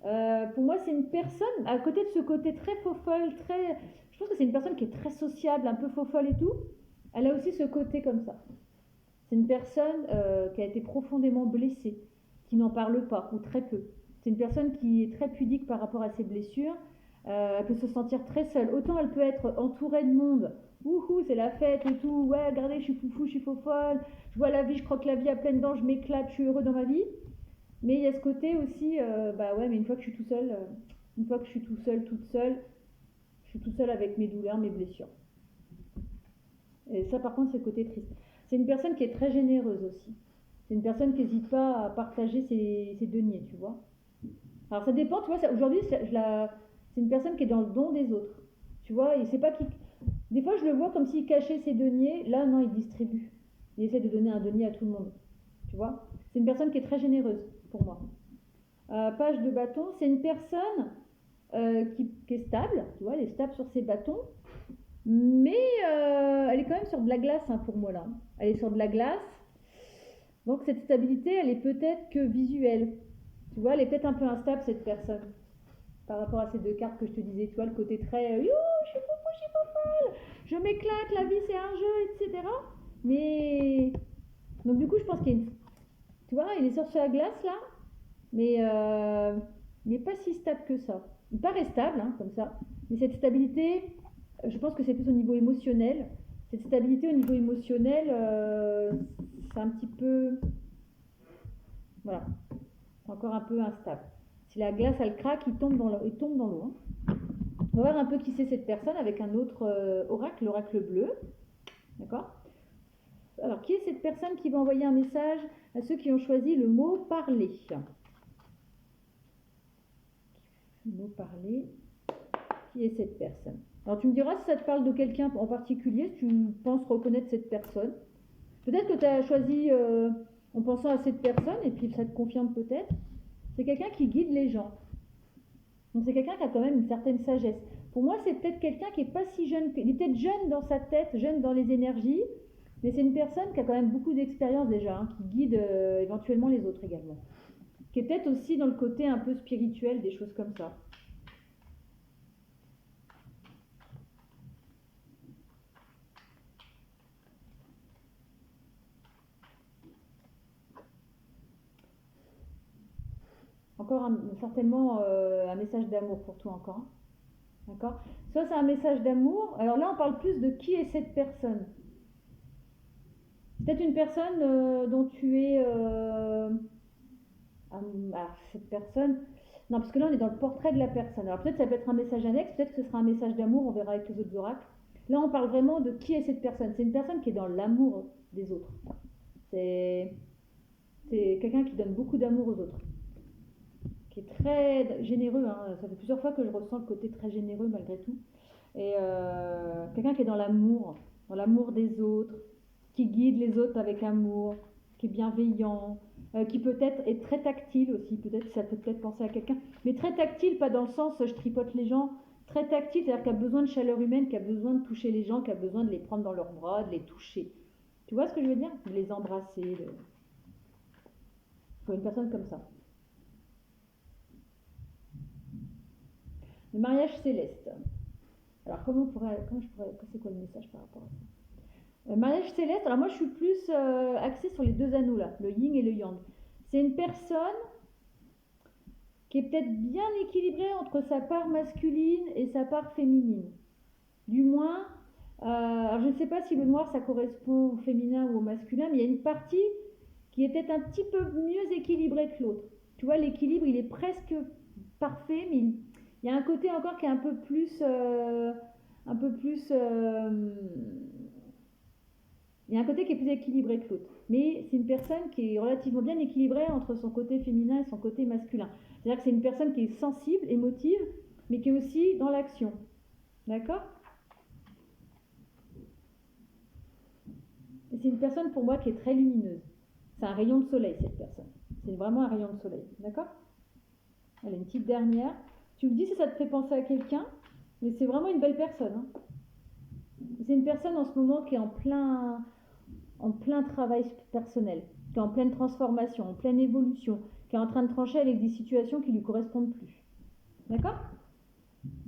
Pour moi, c'est une personne, à côté de ce côté très faux folle, très... je pense que c'est une personne qui est très sociable, un peu faux folle et tout. Elle a aussi ce côté comme ça. C'est une personne qui a été profondément blessée, qui n'en parle pas, ou très peu. C'est une personne qui est très pudique par rapport à ses blessures. Elle peut se sentir très seule. Autant elle peut être entourée de monde. Wouhou, c'est la fête et tout. Ouais, regardez, je suis foufou, je suis faux folle. Je vois la vie, je croque la vie à pleines dents, je m'éclate, je suis heureux dans ma vie. Mais il y a ce côté aussi, bah ouais, mais une fois que je suis tout seul, une fois que je suis tout seul, toute seule, je suis tout seul avec mes douleurs, mes blessures. Et ça, par contre, c'est le côté triste. C'est une personne qui est très généreuse aussi. C'est une personne qui n'hésite pas à partager ses deniers, tu vois. Alors ça dépend, tu vois, aujourd'hui, c'est une personne qui est dans le don des autres. Tu vois, il sait pas qui. Des fois, je le vois comme s'il cachait ses deniers. Là, non, il distribue. Il essaie de donner un denier à tout le monde. Tu vois, c'est une personne qui est très généreuse pour moi. Page de bâton, c'est une personne qui est stable. Tu vois, elle est stable sur ses bâtons. Mais elle est quand même sur de la glace hein, pour moi là. Elle est sur de la glace. Donc cette stabilité, elle est peut-être que visuelle. Tu vois, elle est peut-être un peu instable cette personne. Par rapport à ces deux cartes que je te disais, tu vois, le côté très you, je suis foufou, je suis fofolle, je m'éclate, la vie c'est un jeu, etc. Mais donc du coup, je pense qu'il y a une. Tu vois, il est sur la glace là, mais il n'est pas si stable que ça. Il paraît stable, hein, comme ça. Mais cette stabilité, je pense que c'est plus au niveau émotionnel. Cette stabilité au niveau émotionnel, c'est un petit peu. Voilà, c'est encore un peu instable. Si la glace, elle craque, il tombe dans l'eau. Hein. On va voir un peu qui c'est cette personne avec un autre oracle, l'oracle bleu. D'accord ? Alors, qui est cette personne qui va envoyer un message à ceux qui ont choisi le mot parler ? Le mot parler. Qui est cette personne ? Alors, tu me diras si ça te parle de quelqu'un en particulier, si tu penses reconnaître cette personne. Peut-être que tu as choisi en pensant à cette personne, et puis ça te confirme peut-être. C'est quelqu'un qui guide les gens. Donc c'est quelqu'un qui a quand même une certaine sagesse. Pour moi, c'est peut-être quelqu'un qui n'est pas si jeune. Il est peut-être jeune dans sa tête, jeune dans les énergies, mais c'est une personne qui a quand même beaucoup d'expérience déjà, hein, qui guide éventuellement les autres également. Qui est peut-être aussi dans le côté un peu spirituel, des choses comme ça. Encore certainement un message d'amour pour toi encore. D'accord ? Soit c'est un message d'amour. Alors là, on parle plus de qui est cette personne. C'est peut-être une personne dont tu es... cette personne... Non, parce que là, on est dans le portrait de la personne. Alors peut-être ça peut être un message annexe, peut-être que ce sera un message d'amour, on verra avec les autres oracles. Là, on parle vraiment de qui est cette personne. C'est une personne qui est dans l'amour des autres. C'est quelqu'un qui donne beaucoup d'amour aux autres. Qui est très généreux. Hein. Ça fait plusieurs fois que je ressens le côté très généreux malgré tout. Et quelqu'un qui est dans l'amour des autres, qui guide les autres avec amour, qui est bienveillant, qui peut-être est très tactile aussi, peut-être ça peut peut-être penser à quelqu'un, mais très tactile, pas dans le sens je tripote les gens, très tactile, c'est-à-dire qui a besoin de chaleur humaine, qui a besoin de toucher les gens, qui a besoin de les prendre dans leurs bras, de les toucher. Tu vois ce que je veux dire ? De les embrasser. Il faut une personne comme ça. Le mariage céleste. Alors comment je pourrais, c'est quoi le message par rapport à ça ? Mariage céleste, alors moi je suis plus axée sur les deux anneaux là, le yin et le yang. C'est une personne qui est peut-être bien équilibrée entre sa part masculine et sa part féminine. Du moins, alors je ne sais pas si le noir ça correspond au féminin ou au masculin, mais il y a une partie qui est peut-être un petit peu mieux équilibrée que l'autre. Tu vois, l'équilibre il est presque parfait, mais il y a un côté encore qui est un peu plus... il y a un côté qui est plus équilibré que l'autre. Mais c'est une personne qui est relativement bien équilibrée entre son côté féminin et son côté masculin. C'est-à-dire que c'est une personne qui est sensible, émotive, mais qui est aussi dans l'action. D'accord ? Et c'est une personne pour moi qui est très lumineuse. C'est un rayon de soleil cette personne. C'est vraiment un rayon de soleil. D'accord ? Allez, une petite dernière. Tu me dis si ça te fait penser à quelqu'un, mais c'est vraiment une belle personne. Hein. C'est une personne en ce moment qui est en plein travail personnel, qui est en pleine transformation, en pleine évolution, qui est en train de trancher avec des situations qui ne lui correspondent plus. D'accord ?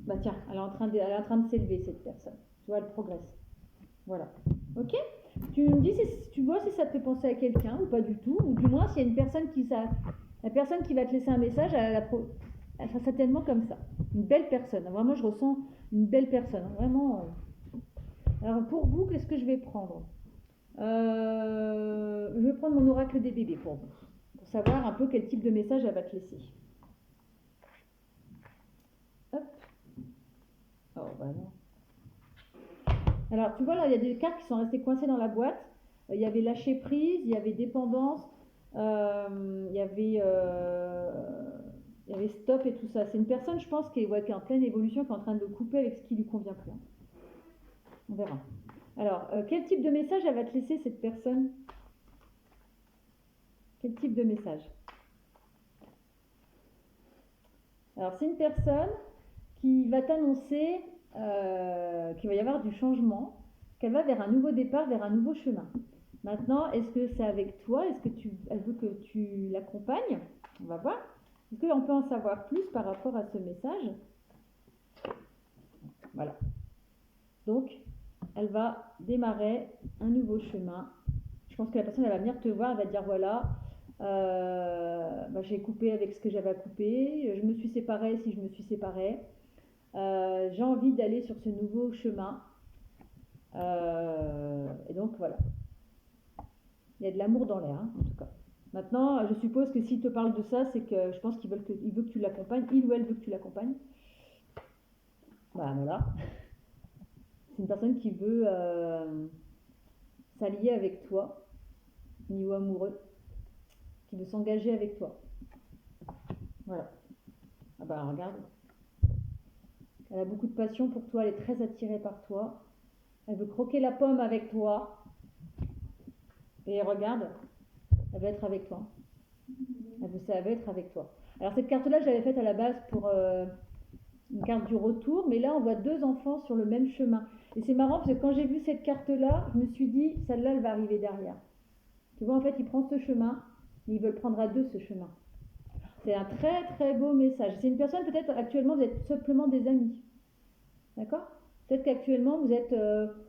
Bah tiens, elle est en train de s'élever cette personne. Tu vois, elle progresse. Voilà. Ok. Tu me dis si tu vois si ça te fait penser à quelqu'un ou pas du tout, ou du moins s'il y a une personne la personne qui va te laisser un message, elle sera certainement comme ça. Une belle personne. Vraiment, je ressens une belle personne. Vraiment. Alors pour vous, qu'est-ce que je vais prendre? Je vais prendre mon oracle des bébés pour vous, pour savoir un peu quel type de message elle va te laisser. Hop. Oh, bah non. Alors, tu vois, là, il y a des cartes qui sont restées coincées dans la boîte. Il y avait lâcher prise, il y avait dépendance, il y avait, stop et tout ça. C'est une personne, je pense, qui est en pleine évolution, qui est en train de le couper avec ce qui lui convient plus. On verra. Alors, quel type de message elle va te laisser, cette personne? Quel type de message? Alors, c'est une personne qui va t'annoncer qu'il va y avoir du changement, qu'elle va vers un nouveau départ, vers un nouveau chemin. Maintenant, est-ce que c'est avec toi? Est-ce que elle veut que tu l'accompagnes? On va voir. Est-ce qu'on peut en savoir plus par rapport à ce message? Voilà. Donc, elle va démarrer un nouveau chemin. Je pense que la personne, elle va venir te voir, elle va te dire voilà, j'ai coupé avec ce que j'avais à couper, je me suis séparée si je me suis séparée, j'ai envie d'aller sur ce nouveau chemin. Et donc voilà. Il y a de l'amour dans l'air, hein, en tout cas. Maintenant, je suppose que s'il te parle de ça, c'est que je pense qu'il veut que tu l'accompagnes, il ou elle veut que tu l'accompagnes. Bah voilà. C'est une personne qui veut s'allier avec toi, niveau amoureux, qui veut s'engager avec toi. Voilà. Ah bah regarde. Elle a beaucoup de passion pour toi, elle est très attirée par toi. Elle veut croquer la pomme avec toi. Et regarde, elle va être avec toi. Elle veut être avec toi. Alors cette carte-là, je l'avais faite à la base pour une carte du retour, mais là on voit deux enfants sur le même chemin. Et c'est marrant parce que quand j'ai vu cette carte-là, je me suis dit, celle-là, elle va arriver derrière. Tu vois, en fait, il prend ce chemin, mais ils veulent prendre à deux ce chemin. C'est un très très beau message. C'est une personne, peut-être actuellement, vous êtes simplement des amis. D'accord? Peut-être qu'actuellement, vous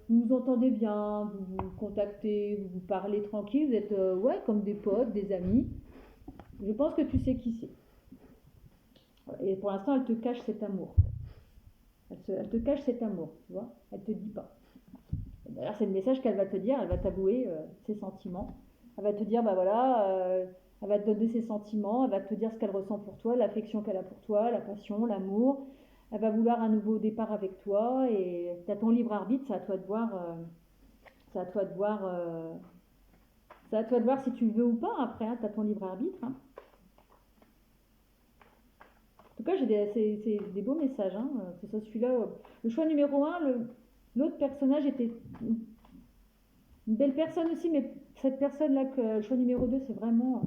vous entendez bien, vous vous contactez, vous vous parlez tranquille, vous êtes ouais, comme des potes, des amis. Je pense que tu sais qui c'est. Et pour l'instant, elle te cache cet amour. Elle te cache cet amour, tu vois. Elle te dit pas. D'ailleurs, c'est le message qu'elle va te dire. Elle va t'avouer ses sentiments. Elle va te dire, bah voilà, elle va te donner ses sentiments. Elle va te dire ce qu'elle ressent pour toi, l'affection qu'elle a pour toi, la passion, l'amour. Elle va vouloir un nouveau départ avec toi. Et tu as ton libre arbitre. C'est à toi de voir. C'est à toi de voir. C'est à toi de voir si tu veux ou pas. Après, hein, tu as ton libre arbitre. Hein. En tout cas, c'est des beaux messages. Hein. Que ce soit celui-là. Le choix numéro 1, l'autre personnage était une belle personne aussi, mais cette personne-là, le choix numéro 2, c'est vraiment.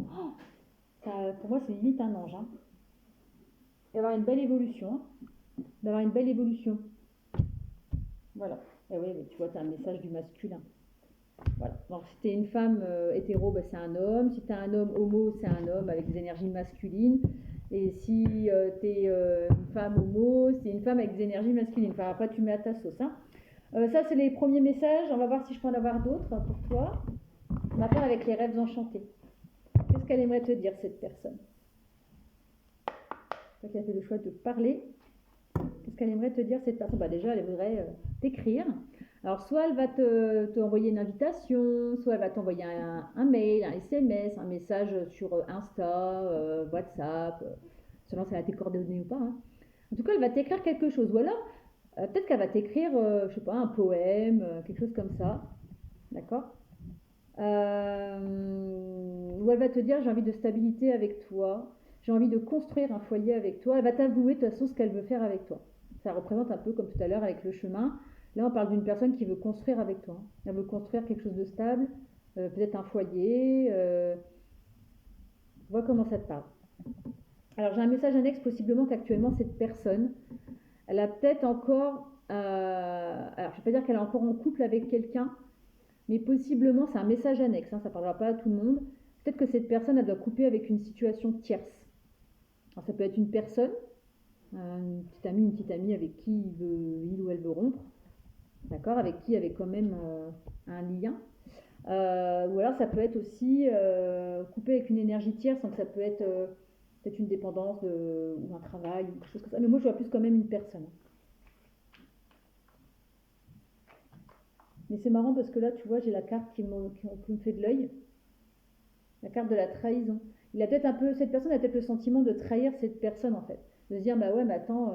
Pour moi, c'est limite un ange. Hein. D'avoir une belle évolution. Hein. D'avoir une belle évolution. Voilà. Et oui, mais tu vois, tu as un message du masculin. Voilà. Donc, si tu es une femme hétéro, bah, c'est un homme. Si tu es un homme homo, c'est un homme avec des énergies masculines. Et si tu es une femme homo, c'est une femme avec des énergies masculines. Enfin, après, tu mets à ta sauce. Hein. Ça, c'est les premiers messages. On va voir si je peux en avoir d'autres pour toi. On va faire avec les rêves enchantés. Qu'est-ce qu'elle aimerait te dire, cette personne? Toi qui as fait le choix de parler. Qu'est-ce qu'elle aimerait te dire, cette personne? Bah, déjà, elle voudrait t'écrire. Alors, soit elle va te envoyer une invitation, soit elle va t'envoyer un mail, un SMS, un message sur Insta, WhatsApp, selon si elle a tes coordonnées ou pas. Hein. En tout cas, elle va t'écrire quelque chose. Ou alors, peut-être qu'elle va t'écrire, je sais pas, un poème, quelque chose comme ça. D'accord? Ou elle va te dire, j'ai envie de stabilité avec toi, j'ai envie de construire un foyer avec toi. Elle va t'avouer de toute façon ce qu'elle veut faire avec toi. Ça représente un peu comme tout à l'heure avec le chemin. Là, on parle d'une personne qui veut construire avec toi. Elle veut construire quelque chose de stable, peut-être un foyer. Vois comment ça te parle. Alors, j'ai un message annexe, possiblement qu'actuellement, cette personne, elle a peut-être encore... alors, je ne vais pas dire qu'elle est encore en couple avec quelqu'un, mais possiblement, c'est un message annexe, hein, ça ne parlera pas à tout le monde. Peut-être que cette personne, elle doit couper avec une situation tierce. Alors, ça peut être une personne, une petite amie avec qui il ou elle veut rompre, d'accord, avec qui il y avait quand même un lien. Ou alors ça peut être aussi coupé avec une énergie tierce, donc ça peut être peut-être une dépendance ou un travail, ou quelque chose comme ça. Mais moi je vois plus quand même une personne. Mais c'est marrant parce que là, tu vois, j'ai la carte qui me fait de l'œil, la carte de la trahison. Il a peut-être un peu, cette personne a peut-être le sentiment de trahir cette personne en fait. De se dire, bah ouais, mais attends,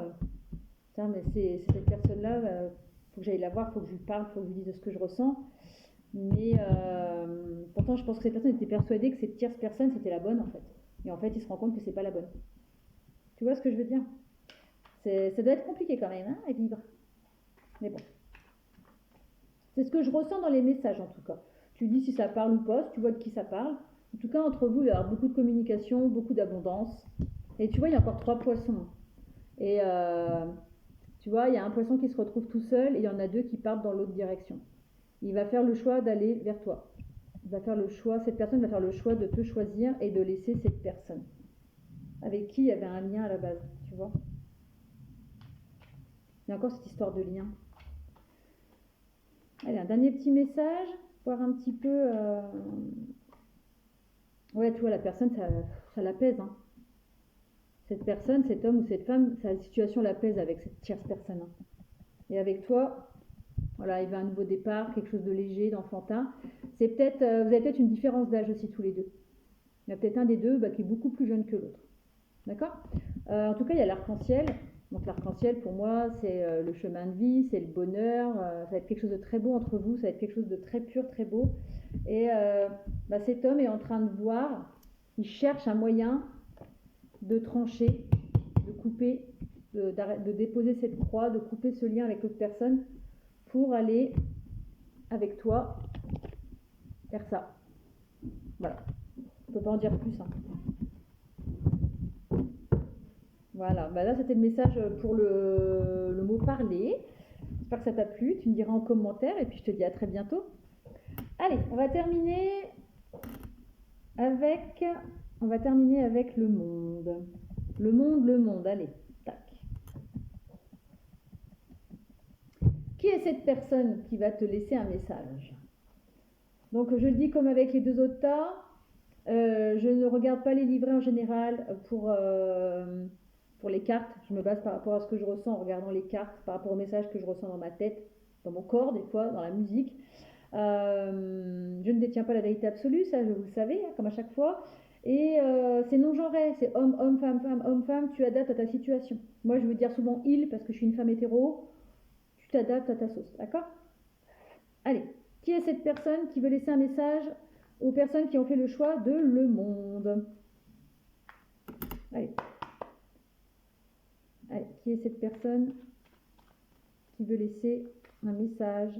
tiens, mais c'est cette personne-là, faut que j'aille la voir, faut que je lui parle, faut que je lui dise ce que je ressens. Mais pourtant, je pense que cette personne était persuadée que cette tierce personne, c'était la bonne en fait. Et en fait, il se rend compte que c'est pas la bonne. Tu vois ce que je veux dire? Ça doit être compliqué quand même, hein, à vivre. Mais bon. C'est ce que je ressens dans les messages en tout cas. Tu dis si ça parle ou pas, si tu vois de qui ça parle. En tout cas, entre vous, il y a beaucoup de communication, beaucoup d'abondance. Et tu vois, il y a encore 3 poissons. Et tu vois, il y a un poisson qui se retrouve tout seul et il y en a 2 qui partent dans l'autre direction. Il va faire le choix d'aller vers toi. Il va faire le choix, cette personne va faire le choix de te choisir et de laisser cette personne avec qui il y avait un lien à la base, tu vois. Il y a encore cette histoire de lien. Allez, un dernier petit message, voir un petit peu. Ouais, tu vois, la personne, ça l'apaise. Hein. Cette personne, cet homme ou cette femme, sa situation l'apaise avec cette tierce personne. Hein. Et avec toi, voilà, il va à un nouveau départ, quelque chose de léger, d'enfantin. C'est peut-être, vous avez peut-être une différence d'âge aussi tous les deux. Il y a peut-être un des deux qui est beaucoup plus jeune que l'autre. D'accord? En tout cas, il y a l'arc-en-ciel. Donc l'arc-en-ciel, pour moi, c'est le chemin de vie, c'est le bonheur. Ça va être quelque chose de très beau entre vous, ça va être quelque chose de très pur, très beau. Et cet homme est en train de voir, il cherche un moyen de trancher, de couper, de déposer cette croix, de couper ce lien avec l'autre personne pour aller avec toi faire ça. Voilà. On ne peut pas en dire plus. Hein. Voilà, là c'était le message pour le mot parler. J'espère que ça t'a plu, tu me diras en commentaire et puis je te dis à très bientôt. Allez, on va terminer avec le monde. Le monde, allez, tac. Qui est cette personne qui va te laisser un message? Donc je le dis comme avec les 2 autres tas, je ne regarde pas les livrets en général pour les cartes. Je me base par rapport à ce que je ressens en regardant les cartes, par rapport au message que je ressens dans ma tête, dans mon corps des fois, dans la musique. Je ne détiens pas la vérité absolue, ça vous le savez, hein, comme à chaque fois. Et c'est non-genré, c'est homme, femme, tu adaptes à ta situation. Moi je veux dire souvent il parce que je suis une femme hétéro, tu t'adaptes à ta sauce, d'accord? Allez, qui est cette personne qui veut laisser un message aux personnes qui ont fait le choix de le monde? Allez, qui est cette personne qui veut laisser un message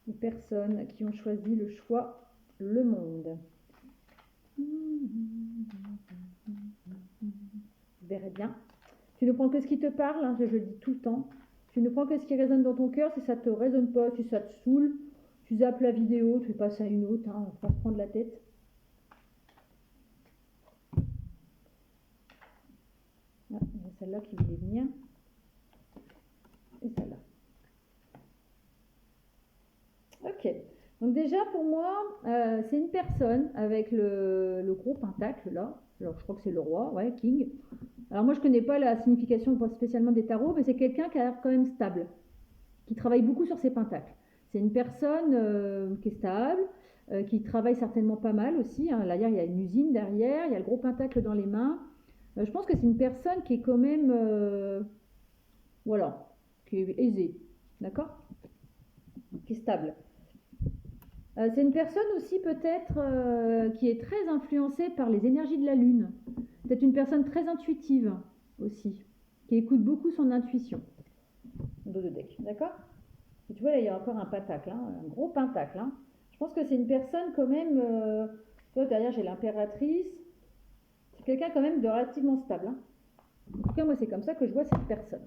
aux personnes qui ont choisi le choix le monde? Vous verrez bien. Tu ne prends que ce qui te parle, hein, je le dis tout le temps. Tu ne prends que ce qui résonne dans ton cœur. Si ça ne te résonne pas, si ça te saoule, tu zappes la vidéo, tu passes à une autre, hein, on va pas se prendre la tête. Ah, il y a celle-là qui voulait venir. Et celle-là. Ok. Donc déjà pour moi, c'est une personne avec le gros pentacle là. Alors je crois que c'est le roi, ouais, King. Alors moi je connais pas la signification spécialement des tarots, mais c'est quelqu'un qui a l'air quand même stable, qui travaille beaucoup sur ses pentacles. C'est une personne qui est stable, qui travaille certainement pas mal aussi. Hein. Là, il y a une usine derrière, il y a le gros pentacle dans les mains. Je pense que c'est une personne qui est quand même, voilà, qui est aisée, d'accord? Qui est stable. C'est une personne aussi peut-être qui est très influencée par les énergies de la lune. Peut-être une personne très intuitive aussi, qui écoute beaucoup son intuition. Dos de deck, d'accord? Et tu vois, là, il y a encore un pentacle, hein, un gros pentacle. Hein. Je pense que c'est une personne quand même... tu vois, derrière, j'ai l'impératrice. C'est quelqu'un quand même de relativement stable. Hein. En tout cas, moi, c'est comme ça que je vois cette personne.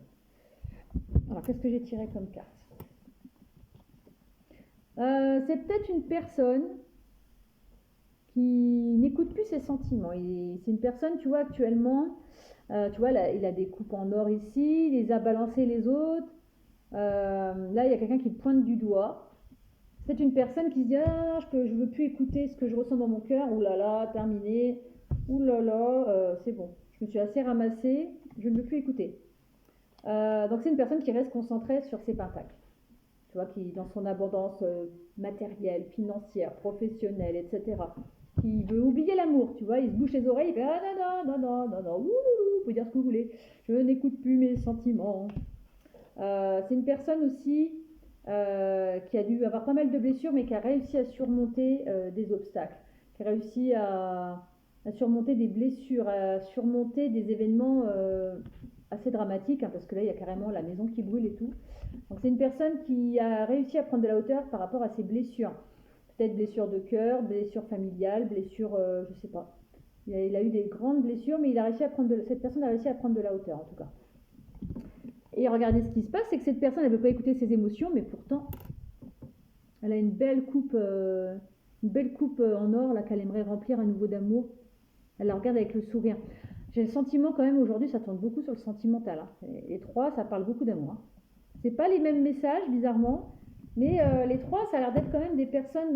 Alors, qu'est-ce que j'ai tiré comme carte? C'est peut-être une personne qui n'écoute plus ses sentiments. C'est une personne, tu vois, actuellement, Tu vois, là, il a des coupes en or ici, il les a balancées les autres. Là, il y a quelqu'un qui te pointe du doigt. C'est une personne qui se dit ah, je veux plus écouter ce que je ressens dans mon cœur. Ouh là là, terminé. Ouh là là, c'est bon. Je me suis assez ramassée, je ne veux plus écouter. Donc c'est une personne qui reste concentrée sur ses pentacles. Tu vois, qui dans son abondance matérielle, financière, professionnelle, etc. Qui veut oublier l'amour, tu vois, il se bouche les oreilles, il fait ah non, non, non, non, non, ouh, vous pouvez dire ce que vous voulez, je n'écoute plus mes sentiments. C'est une personne aussi qui a dû avoir pas mal de blessures, mais qui a réussi à surmonter des obstacles, qui a réussi à surmonter des blessures, à surmonter des événements assez dramatiques, hein, parce que là, il y a carrément la maison qui brûle et tout. Donc c'est une personne qui a réussi à prendre de la hauteur par rapport à ses blessures. Peut-être blessures de cœur, blessures familiales, blessures, je sais pas. Il a eu des grandes blessures, mais cette personne a réussi à prendre de la hauteur en tout cas. Et regardez ce qui se passe, c'est que cette personne, elle ne veut pas écouter ses émotions, mais pourtant, elle a une belle coupe en or là qu'elle aimerait remplir à nouveau d'amour. Elle la regarde avec le sourire. J'ai le sentiment quand même aujourd'hui, ça tourne beaucoup sur le sentimental. Hein. Les trois, ça parle beaucoup d'amour. Hein. C'est pas les mêmes messages, bizarrement, mais les trois, ça a l'air d'être quand même des personnes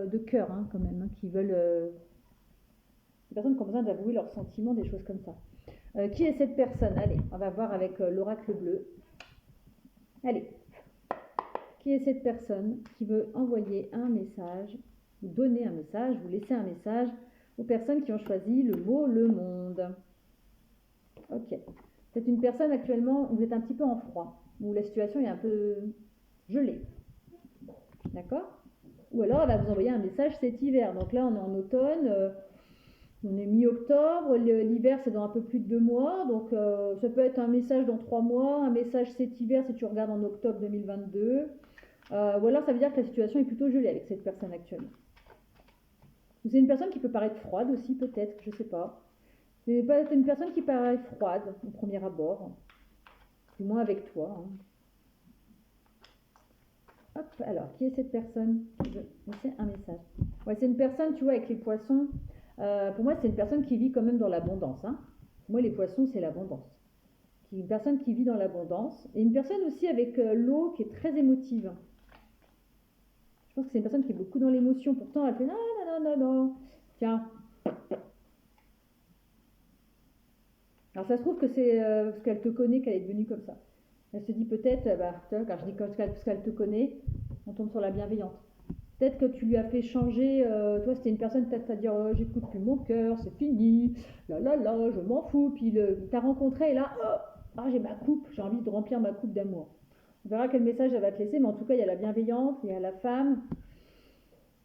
de cœur, hein, quand même, hein, qui veulent. Des personnes qui ont besoin d'avouer leurs sentiments, des choses comme ça. Qui est cette personne? Allez, on va voir avec l'oracle bleu. Allez. Qui est cette personne qui veut envoyer un message, ou donner un message, ou laisser un message aux personnes qui ont choisi le mot le monde? Ok. C'est une personne actuellement où vous êtes un petit peu en froid, où la situation est un peu gelée. D'accord? Ou alors elle va vous envoyer un message cet hiver. Donc là on est en automne, on est mi-octobre, l'hiver c'est dans un peu plus de 2 mois, donc ça peut être un message dans 3 mois, un message cet hiver si tu regardes en octobre 2022. Ou alors ça veut dire que la situation est plutôt gelée avec cette personne actuellement. C'est une personne qui peut paraître froide aussi peut-être, je sais pas. C'est pas une personne qui paraît froide au premier abord, du moins avec toi. Hein. Hop, alors, qui est cette personne qui veut laisser un message? Ouais, c'est une personne, tu vois, avec les poissons. Pour moi, c'est une personne qui vit quand même dans l'abondance. Hein. Pour moi, les poissons, c'est l'abondance. Une personne qui vit dans l'abondance. Et une personne aussi avec l'eau qui est très émotive. Je pense que c'est une personne qui est beaucoup dans l'émotion. Pourtant, elle fait non, non, non, non, non. Tiens. Alors, ça se trouve que c'est parce qu'elle te connaît qu'elle est devenue comme ça. Elle se dit peut-être, quand je dis parce qu'elle te connaît, on tombe sur la bienveillante. Peut-être que tu lui as fait changer, toi c'était une personne peut-être à dire j'écoute plus mon cœur, c'est fini, là là là, je m'en fous, puis t'as rencontré et là, j'ai ma coupe, j'ai envie de remplir ma coupe d'amour. On verra quel message elle va te laisser, mais en tout cas il y a la bienveillance, il y a la femme.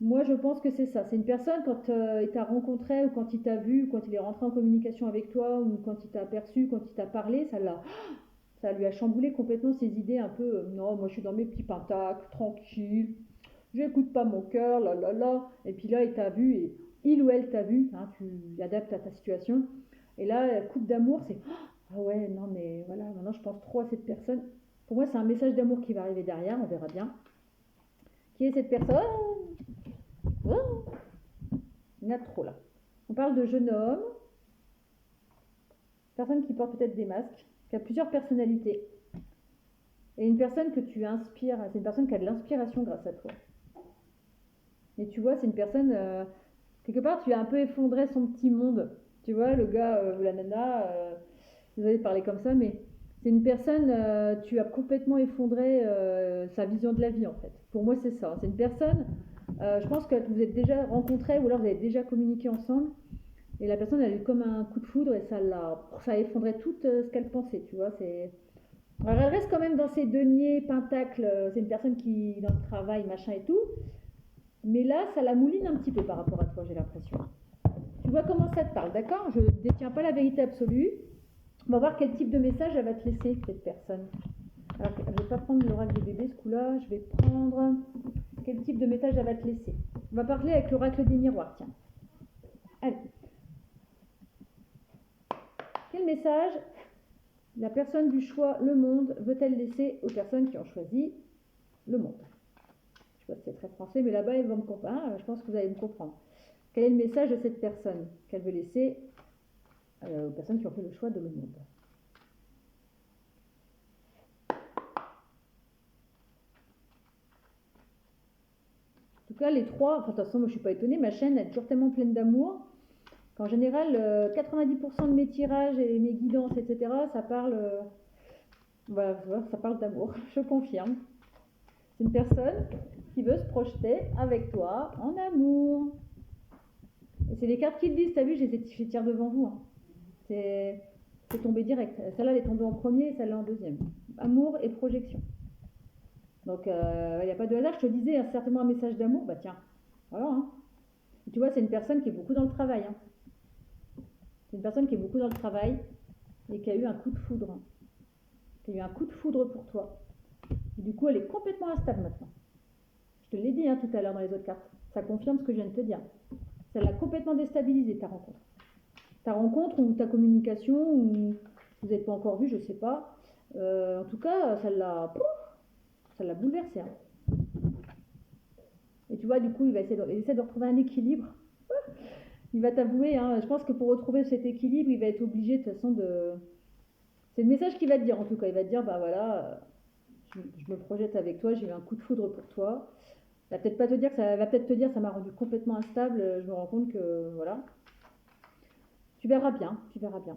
Moi je pense que c'est ça, c'est une personne quand il t'a rencontré ou quand il t'a vu, ou quand il est rentré en communication avec toi, ou quand il t'a aperçu, quand il t'a parlé, ça lui a chamboulé complètement ses idées un peu, non moi je suis dans mes petits pentacles, tranquille. J'écoute pas mon cœur, là là là. Et puis là, il t'a vu, et il ou elle t'a vu, hein, tu l'adaptes à ta situation. Et là, coupe d'amour, c'est ah ouais, non, mais voilà, maintenant je pense trop à cette personne. Pour moi, c'est un message d'amour qui va arriver derrière, on verra bien. Qui est cette personne? Oh, il y en a trop là. On parle de jeune homme, personne qui porte peut-être des masques, qui a plusieurs personnalités. Et une personne que tu inspires, c'est une personne qui a de l'inspiration grâce à toi. Et tu vois, c'est une personne, quelque part, tu as un peu effondré son petit monde. Tu vois, le gars ou la nana, vous allez parler comme ça, mais c'est une personne, tu as complètement effondré sa vision de la vie, en fait. Pour moi, c'est ça. C'est une personne, je pense que vous êtes déjà rencontrés ou alors vous avez déjà communiqué ensemble. Et la personne, elle a eu comme un coup de foudre et ça a effondré tout ce qu'elle pensait, tu vois. Alors, elle reste quand même dans ses deniers, pentacles. C'est une personne qui, dans le travail, machin et tout. Mais là, ça la mouline un petit peu par rapport à toi, j'ai l'impression. Tu vois comment ça te parle, d'accord? Je ne détiens pas la vérité absolue. On va voir quel type de message elle va te laisser, cette personne. Alors, je ne vais pas prendre l'oracle des bébés ce coup-là. Je vais prendre quel type de message elle va te laisser. On va parler avec l'oracle des miroirs, tiens. Allez. Quel message la personne du choix, le monde, veut-elle laisser aux personnes qui ont choisi le monde? Je ne sais pas si c'est très français, mais là-bas, ils vont me comprendre. Je pense que vous allez me comprendre. Quel est le message de cette personne qu'elle veut laisser aux personnes qui ont fait le choix de le monde. En tout cas, les trois, enfin, de toute façon, moi je suis pas étonnée, ma chaîne est toujours tellement pleine d'amour qu'en général, 90% de mes tirages et mes guidances, etc., ça parle, ça parle d'amour, je confirme. C'est une personne qui veut se projeter avec toi en amour. Et c'est les cartes qui le disent, t'as vu, je les tire devant vous. Hein. C'est tombé direct. Celle-là, elle est tombée en premier et celle-là en deuxième. Amour et projection. Donc, il n'y a pas de hasard. Je te disais, certainement un message d'amour. Bah tiens, voilà. Hein. Et tu vois, c'est une personne qui est beaucoup dans le travail. Hein. C'est une personne qui est beaucoup dans le travail et qui a eu un coup de foudre. Hein. Qui a eu un coup de foudre pour toi. Et du coup, elle est complètement instable maintenant. Je te l'ai dit hein, tout à l'heure dans les autres cartes. Ça confirme ce que je viens de te dire. Ça l'a complètement déstabilisé, ta rencontre. Ta rencontre ou ta communication, ou vous n'êtes pas encore vu, je ne sais pas. En tout cas, ça l'a bouleversé. Hein. Et tu vois, du coup, il essaie de retrouver un équilibre. Il va t'avouer, hein, je pense que pour retrouver cet équilibre, il va être obligé de toute façon de... C'est le message qu'il va te dire en tout cas. Il va te dire, bah voilà, je me projette avec toi, j'ai eu un coup de foudre pour toi. Il va peut-être pas te dire que ça va peut-être te dire, ça m'a rendu complètement instable. Je me rends compte que voilà. Tu verras bien, tu verras bien.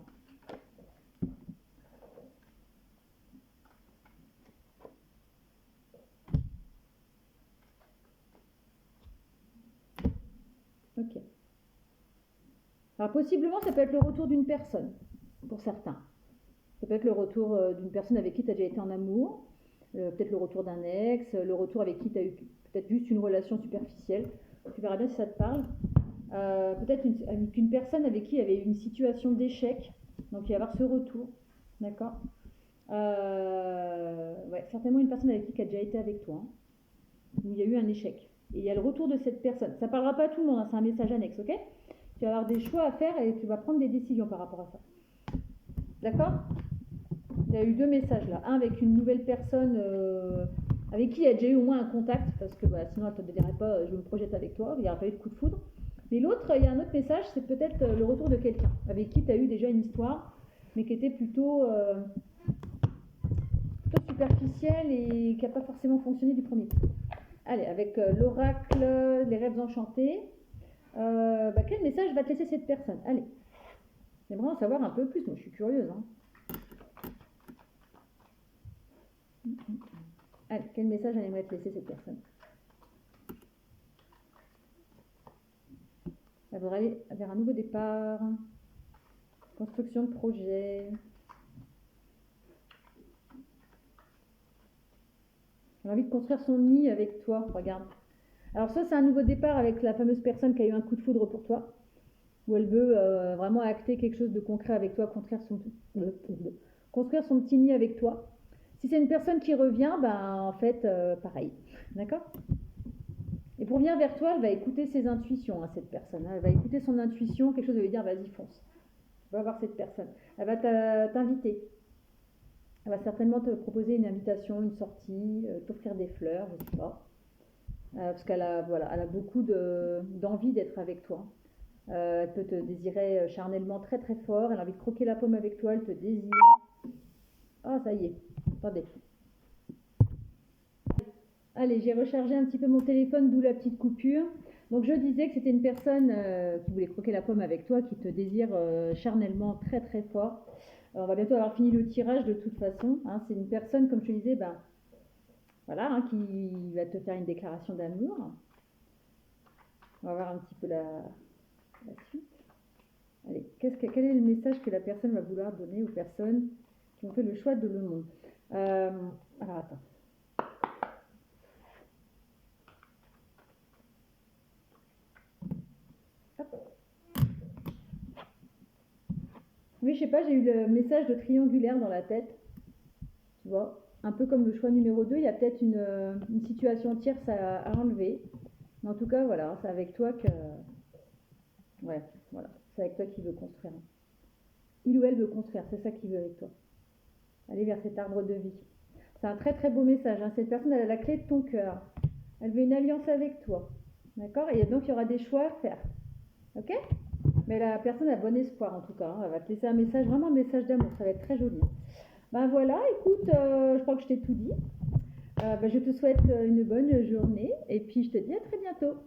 Ok. Alors possiblement, ça peut être le retour d'une personne, pour certains. Ça peut être le retour d'une personne avec qui tu as déjà été en amour, peut-être le retour d'un ex, le retour avec qui tu as eu peut-être juste une relation superficielle. Tu verras bien si ça te parle. Peut-être avec une personne avec qui il y avait une situation d'échec, donc il va y avoir ce retour, d'accord. Ouais, certainement une personne avec qui tu as déjà été avec toi, hein, où il y a eu un échec. Et il y a le retour de cette personne. Ça ne parlera pas à tout le monde, hein, c'est un message annexe, ok. Tu vas avoir des choix à faire et tu vas prendre des décisions par rapport à ça. D'accord. Il y a eu deux messages là. Un avec une nouvelle personne avec qui il y a déjà eu au moins un contact, parce que bah, sinon elle ne te dirait pas je me projette avec toi, il n'y aura pas eu de coup de foudre. Mais l'autre, il y a un autre message, c'est peut-être le retour de quelqu'un avec qui tu as eu déjà une histoire, mais qui était plutôt superficielle et qui n'a pas forcément fonctionné du premier coup. Allez, avec l'oracle, les rêves enchantés, quel message va te laisser cette personne? Allez, j'aimerais en savoir un peu plus, moi je suis curieuse. Hein. Allez, quel message elle aimerait te laisser cette personne? Elle voudrait aller vers un nouveau départ, construction de projet. Elle a envie de construire son nid avec toi, regarde. Alors ça, c'est un nouveau départ avec la fameuse personne qui a eu un coup de foudre pour toi, où elle veut vraiment acter quelque chose de concret avec toi, construire son petit nid avec toi. Si c'est une personne qui revient, en fait, pareil. D'accord. Et pour venir vers toi, elle va écouter ses intuitions, hein, cette personne. Elle va écouter son intuition, quelque chose de lui dire, vas-y, fonce. Va voir cette personne. Elle va t'inviter. Elle va certainement te proposer une invitation, une sortie, t'offrir des fleurs, je sais pas. Parce qu'elle a, voilà, elle a beaucoup d'envie d'être avec toi. Elle peut te désirer charnellement très très fort. Elle a envie de croquer la pomme avec toi, elle te désire. Ah, ça y est. Attendez. Allez, j'ai rechargé un petit peu mon téléphone, d'où la petite coupure. Donc je disais que c'était une personne qui voulait croquer la pomme avec toi, qui te désire charnellement très très fort. On va bientôt avoir fini le tirage de toute façon. Hein. C'est une personne, comme je te disais, voilà, hein, qui va te faire une déclaration d'amour. On va voir un petit peu la suite. Allez, quel est le message que la personne va vouloir donner aux personnes qui ont fait le choix de le monde? Alors attends. Oui, je sais pas, j'ai eu le message de triangulaire dans la tête. Tu vois, un peu comme le choix numéro 2, il y a peut-être une situation tierce à enlever. Mais en tout cas, voilà, c'est avec toi que... Ouais, voilà, c'est avec toi qu'il veut construire. Il ou elle veut construire, c'est ça qu'il veut avec toi. Aller vers cet arbre de vie. C'est un très très beau message. Hein. Cette personne, elle a la clé de ton cœur. Elle veut une alliance avec toi. D'accord. Et donc, il y aura des choix à faire. Ok. Mais la personne a bon espoir en tout cas, hein. Elle va te laisser un message, vraiment un message d'amour, ça va être très joli. Ben voilà, écoute, je crois que je t'ai tout dit. Ben, je te souhaite une bonne journée et puis je te dis à très bientôt.